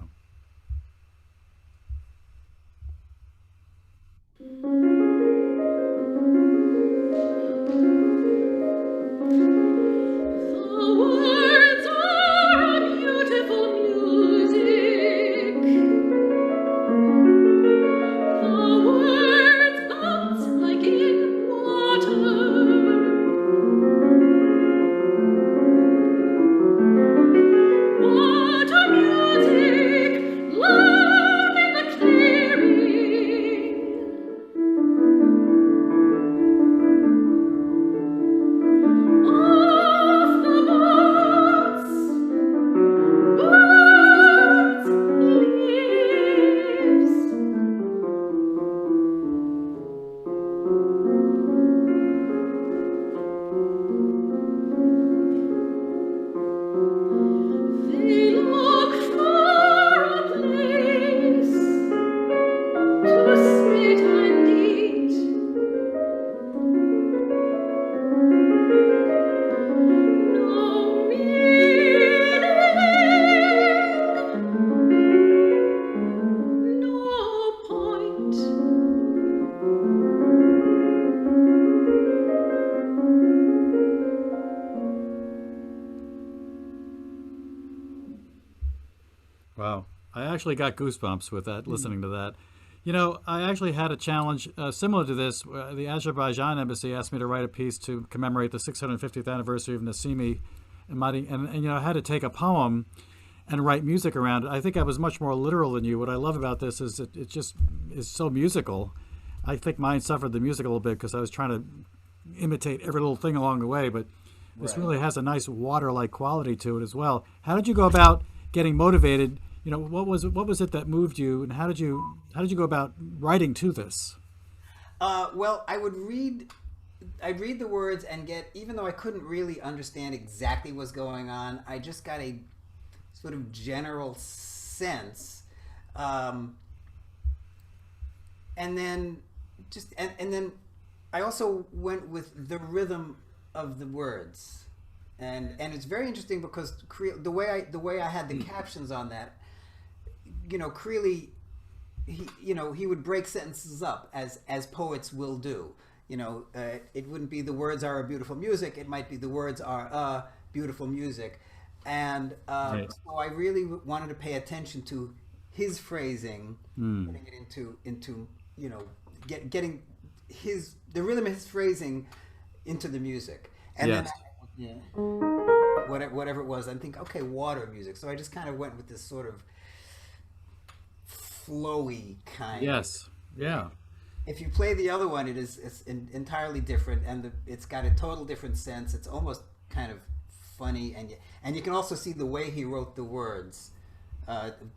Wow. I actually got goosebumps with that, listening to that. You know, I actually had a challenge similar to this. The Azerbaijan embassy asked me to write a piece to commemorate the 650th anniversary of Nassimi and Mahdi, and you know, I had to take a poem and write music around it. I think I was much more literal than you. What I love about this is it just is so musical. I think mine suffered the music a little bit because I was trying to imitate every little thing along the way, but this really has a nice water-like quality to it as well. How did you go about getting motivated? You know, what was it that moved you, and how did you go about writing to this? Well, I'd read the words and get, even though I couldn't really understand exactly what's going on, I just got a sort of general sense, and then I also went with the rhythm of the words, and it's very interesting because the way I had the captions on that, you know, Creeley, he would break sentences up as poets will do. You know, it wouldn't be the words are a beautiful music. It might be the words are a beautiful music. And so I really wanted to pay attention to his phrasing, putting it into you know, getting the rhythm of his phrasing into the music. And then whatever it was, I think, okay, water music. So I just kind of went with this sort of flowy kind. Yes. Yeah. If you play the other one, it's entirely different, and it's got a total different sense. It's almost kind of funny, and you can also see the way he wrote the words.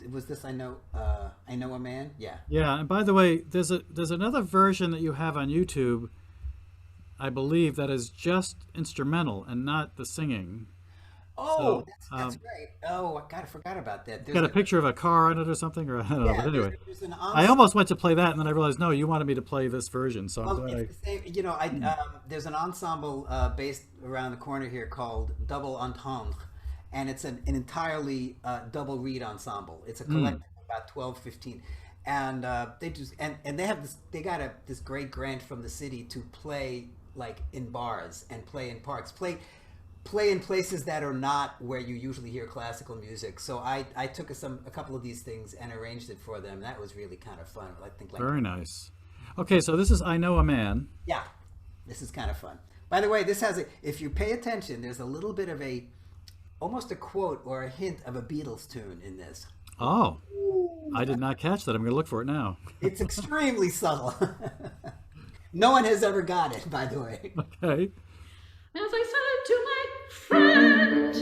Was this I know a man? Yeah. Yeah, and by the way, there's another version that you have on YouTube, I believe, that is just instrumental and not the singing. Oh, so, that's right. Oh, I forgot about that. There's got a picture of a car on it or something, or I don't know. But anyway, there's an I almost went to play that, and then I realized, no, you wanted me to play this version. So I'm glad it's the same, you know, there's an ensemble based around the corner here called Double Entendre, and it's an entirely double reed ensemble. It's a collective of about 12, 15. And they have got this great grant from the city to play like in bars and play in parks, play in places that are not where you usually hear classical music. So I took a couple of these things and arranged it for them. That was really kind of fun. I think very nice. Okay, so this is I Know a Man. Yeah, this is kind of fun. By the way, this has if you pay attention, there's a little bit of almost a quote or a hint of a Beatles tune in this. Oh, I did not catch that. I'm going to look for it now. It's extremely subtle. No one has ever got it, by the way. Okay. As I said to my friend,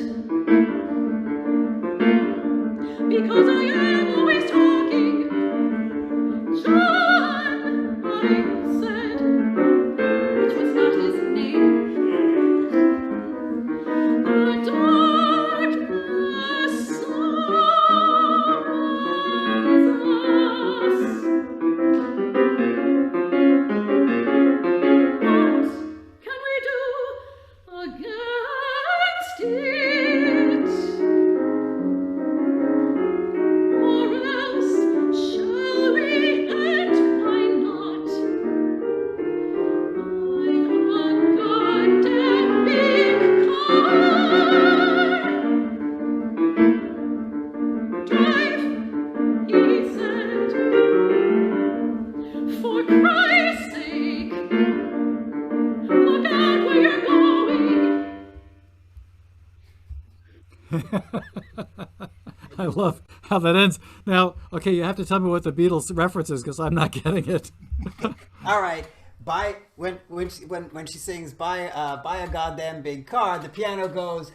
because I am always talking, John, I said, which was not his name. The darkness surrounds us. I love how that ends. Now, okay, you have to tell me what the Beatles reference is because I'm not getting it. All right. When she sings buy a goddamn big car, the piano goes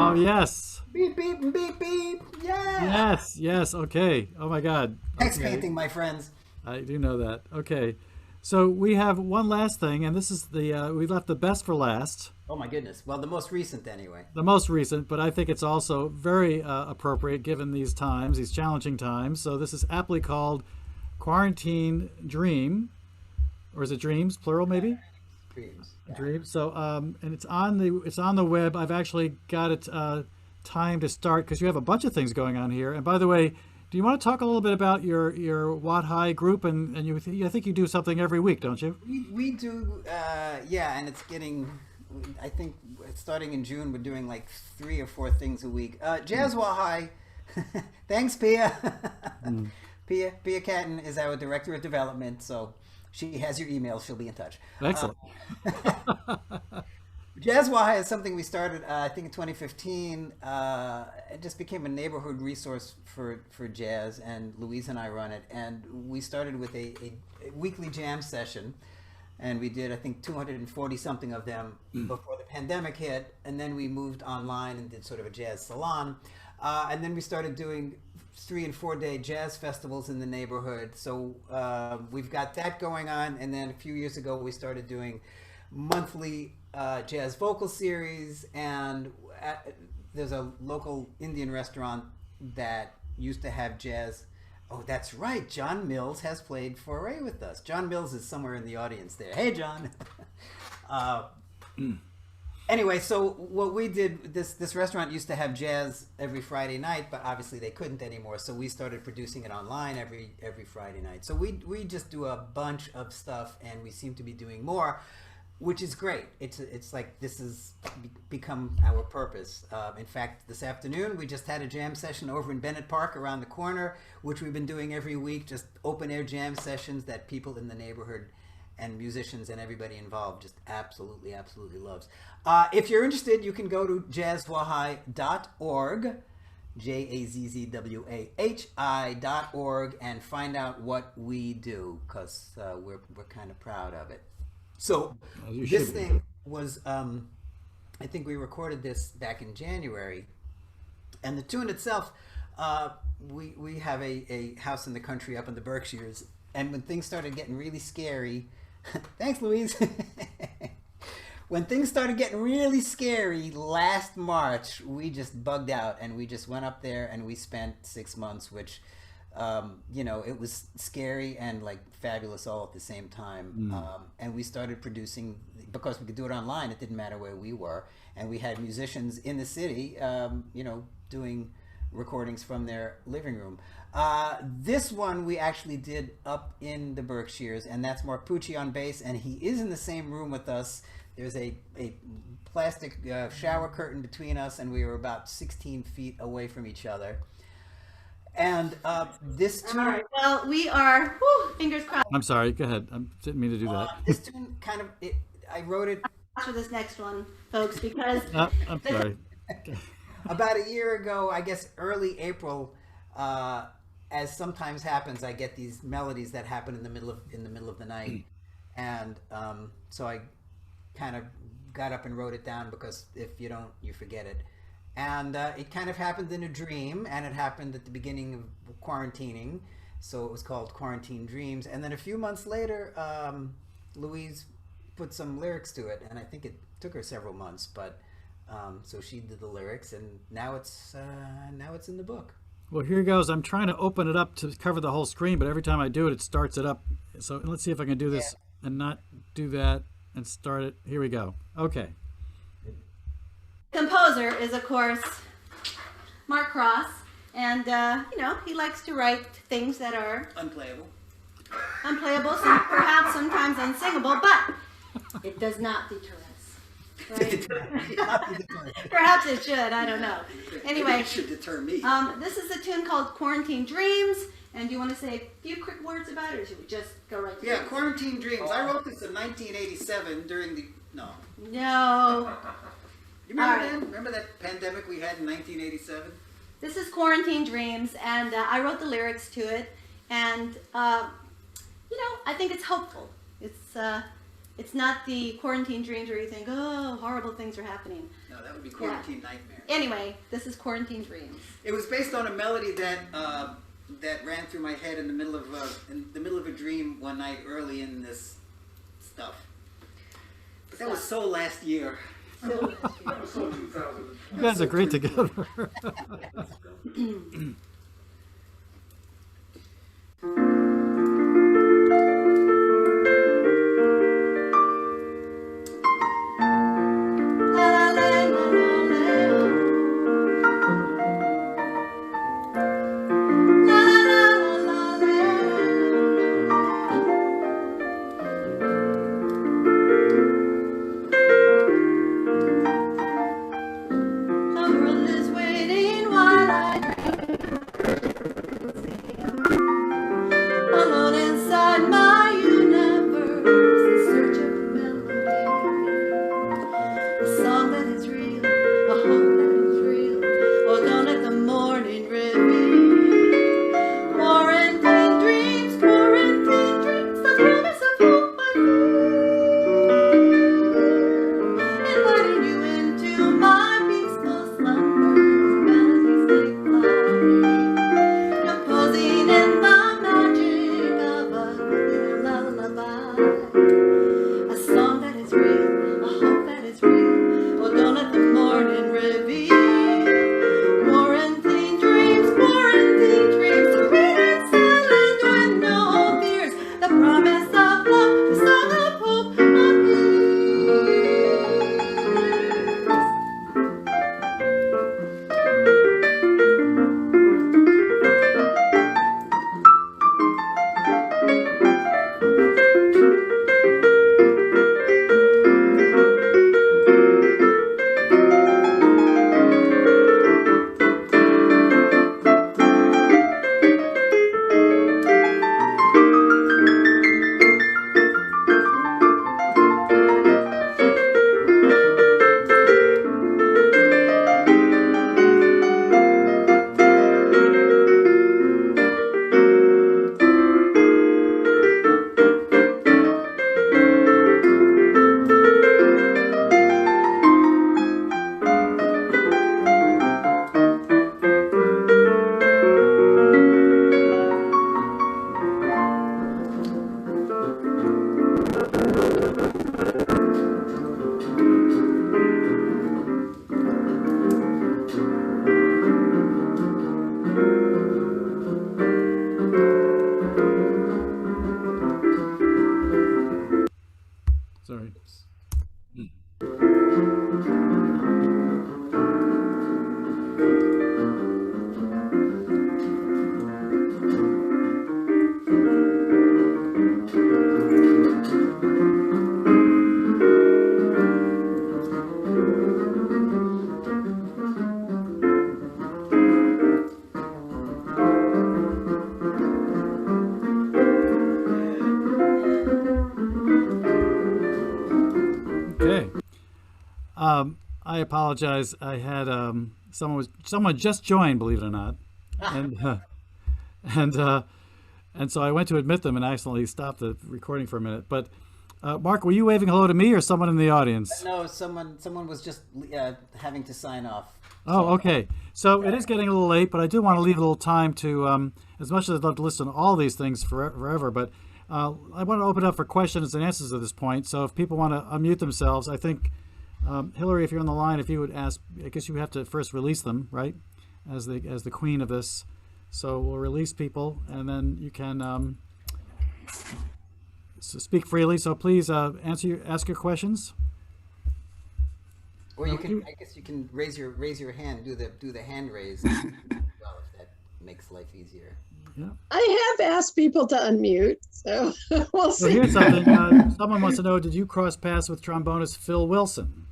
Oh, yes. beep beep beep beep. Yeah. Yes, yes, okay. Oh, my God. Text Okay. painting, my friends. I do know that. Okay. So we have one last thing, and this is we left the best for last. Oh my goodness. Well, the most recent anyway. The most recent, but I think it's also very appropriate given these times, these challenging times. So this is aptly called Quarantine Dream, or is it Dreams, plural maybe? Dreams. Dream. So and it's on the web. I've actually got it timed to start because you have a bunch of things going on here. And by the way, do you want to talk a little bit about your Watt High group? And I think you do something every week, don't you? We do, yeah, and it's getting. I think starting in June, we're doing like 3 or 4 things a week. Jazz Watt High. Thanks, Pia. Pia Catton is our director of development, so she has your email. She'll be in touch. Excellent. Jazz Watt High is something we started, I think, in 2015. It just became a neighborhood resource for jazz, and Louise and I run it. And we started with a weekly jam session, and we did, I think, 240 something of them before the pandemic hit. And then we moved online and did sort of a jazz salon. And then we started doing 3 and 4 day jazz festivals in the neighborhood. So we've got that going on. And then a few years ago, we started doing monthly jazz vocal series. And there's a local Indian restaurant that used to have jazz. Oh, that's right. John Mills has played Foray with us. John Mills is somewhere in the audience there. Hey, John. Anyway, so what we did, this restaurant used to have jazz every Friday night, but obviously they couldn't anymore. So we started producing it online every Friday night. So we just do a bunch of stuff, and we seem to be doing more, which is great. It's like this has become our purpose. In fact, this afternoon we just had a jam session over in Bennett Park around the corner, which we've been doing every week, just open air jam sessions that people in the neighborhood and musicians and everybody involved just absolutely loves. If you're interested, you can go to jazzwahai.org, jazzwah.org, and find out what we do, because we're kind of proud of it. So this thing was, I think we recorded this back in January, and the tune itself, we have a house in the country up in the Berkshires, and when things started getting really scary, thanks, Louise. When things started getting really scary last March, we just bugged out, and we just went up there, and we spent 6 months, which, it was scary and like fabulous all at the same time. And we started producing, because we could do it online, it didn't matter where we were. And we had musicians in the city, doing recordings from their living room. This one we actually did up in the Berkshires, and that's Mark Pucci on bass, and he is in the same room with us. There's a plastic shower curtain between us, and we were about 16 feet away from each other. And this tune... All right. Well, we are, fingers crossed I'm sorry. Go ahead. I didn't mean to do that. This tune kind of... I wrote it... for this next one, folks, because... I'm sorry. About a year ago, I guess early April, as sometimes happens, I get these melodies that happen in the middle of the night, and so I kind of got up and wrote it down, because if you don't, you forget it. And it kind of happened in a dream, and it happened at the beginning of quarantining, so it was called Quarantine Dreams. And then a few months later, Louise put some lyrics to it, and I think it took her several months, but so she did the lyrics, and now it's in the book. Well, here goes. I'm trying to open it up to cover the whole screen, but every time I do it, it starts it up. So let's see if I can do this and not do that and start it. Here we go. Okay. Composer is, of course, Mark Kross, and he likes to write things that are Unplayable, some, perhaps sometimes unsingable, but it does not deter us. Right? Perhaps it should. I don't know. Anyway, it should deter me. This is a tune called Quarantine Dreams, and do you want to say a few quick words about it, or should we just go right to it? Quarantine Dreams. I wrote this in 1987 during the... No. You remember All right. that? Remember that pandemic we had in 1987? This is Quarantine Dreams, and I wrote the lyrics to it, and I think it's hopeful. It's not the quarantine dreams where you think, oh, horrible things are happening. No, that would be Quarantine Nightmare. Anyway, this is Quarantine Dreams. It was based on a melody that that ran through my head in the middle of a dream one night early in this stuff. But that was so last year. That was so 2000. You guys are great together. The world is waiting while I alone inside my universe, in search of melody, a song that is real, a hope that is real. Oh, don't let the morning reveal quarantine dreams, the promise of hope I feel, inviting you into my peaceful slumbers, melodies they fly, composing in the magic of a little lullaby, a song that is real, a hope that is real. Oh, don't let the morning reveal quarantine dreams, sweet and silent with no fears, the promise of love, the song of hope appears. Sorry. Okay. I apologize. I had someone just joined, believe it or not, and and so I went to admit them and accidentally stopped the recording for a minute. But Mark, were you waving hello to me or someone in the audience? No, someone was just having to sign off. Oh, okay. So it is getting a little late, but I do want to leave a little time to, as much as I'd love to listen to all these things forever, but I want to open up for questions and answers at this point. So if people want to unmute themselves, I think, Hillary, if you're on the line, if you would ask, I guess you have to first release them, right, as the queen of this. So we'll release people, and then you can speak freely. So please ask your questions. Or you can, I guess you can raise your hand, do the hand raise. Well, if that makes life easier. Yeah. I have asked people to unmute, so we'll So see. here's something. Someone wants to know: did you cross paths with trombonist Phil Wilson?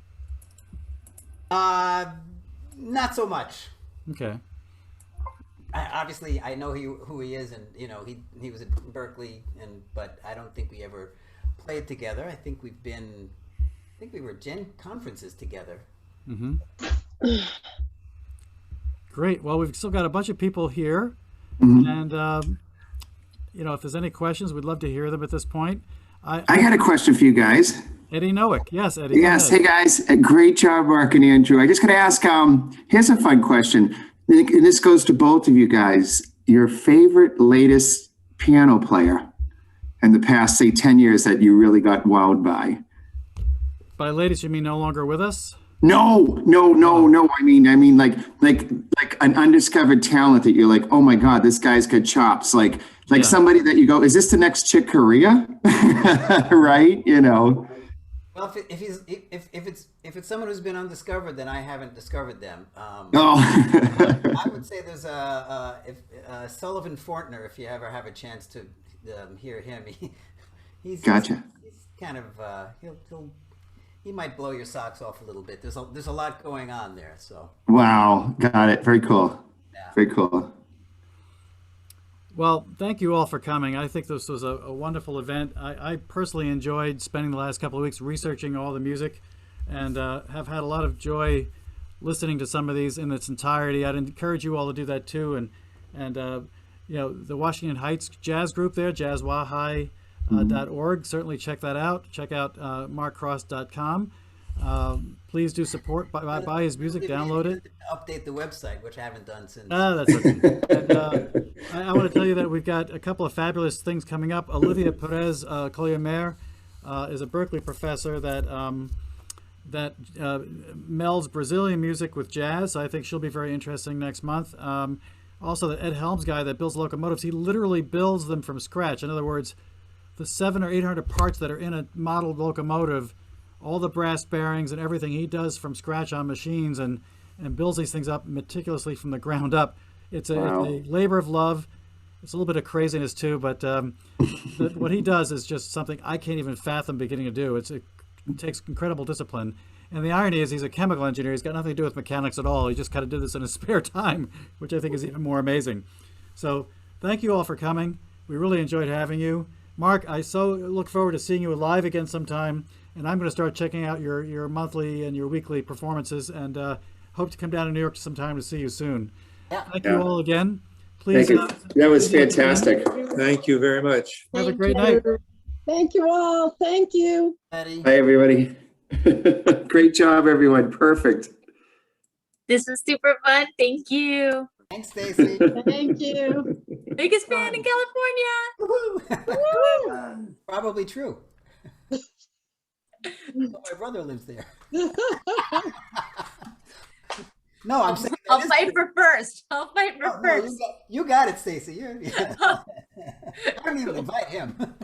Not so much. Okay. Obviously, I know who he is, and he was at Berkeley, but I don't think we ever played together. I think we were Gen conferences together. Great. Well, we've still got a bunch of people here, and if there's any questions, we'd love to hear them at this point. I got a question for you guys. Eddie Nowick. Yes, Eddie. Yes. Hey, guys. Great job, Mark and Andrew. I just got to ask, here's a fun question. And this goes to both of you guys. Your favorite latest piano player in the past, say, 10 years that you really got wowed by? By latest, you mean no longer with us? No. I mean, like an undiscovered talent that you're like, oh my God, this guy's got chops. Like somebody that you go, is this the next Chick Corea? Right? Well, if it's someone who's been undiscovered, then I haven't discovered them. I would say there's Sullivan Fortner. If you ever have a chance to hear him, he's gotcha. He's kind of he might blow your socks off a little bit. There's a lot going on there. So wow, got it. Very cool. Yeah. Very cool. Well, thank you all for coming. I think this was a wonderful event. I personally enjoyed spending the last couple of weeks researching all the music, and have had a lot of joy listening to some of these in its entirety. I'd encourage you all to do that too. And the Washington Heights Jazz Group there, jazzwahai.org. Certainly check that out. Check out markkross.com. Please do support, buy his music, download it. Update the website, which I haven't done since. That's okay. And, I want to tell you that we've got a couple of fabulous things coming up. Olivia Perez Collier is a Berkeley professor that melds Brazilian music with jazz. So I think she'll be very interesting next month. Also, the Ed Helms guy that builds locomotives, he literally builds them from scratch. In other words, the 700 or 800 parts that are in a modeled locomotive, all the brass bearings and everything he does from scratch on machines and builds these things up meticulously from the ground up. It's a labor of love. It's a little bit of craziness too, but what he does is just something I can't even fathom beginning to do. It takes incredible discipline. And the irony is he's a chemical engineer. He's got nothing to do with mechanics at all. He just kind of did this in his spare time, which I think is even more amazing. So thank you all for coming. We really enjoyed having you. Mark, I so look forward to seeing you live again sometime. And I'm going to start checking out your monthly and your weekly performances, and hope to come down to New York sometime to see you soon. Yeah. Thank you all again. Please. Thank you. That was fantastic. Thank you very much. Have a great night. Thank you all. Thank you. Eddie. Hi, everybody. Great job, everyone. Perfect. This was super fun. Thank you. Thanks, Stacy. Thank you. Biggest fan in California. Probably true. My brother lives there. No, I'm saying I'll fight for first. I'll fight for first. You got it, Stacy. I don't even invite him.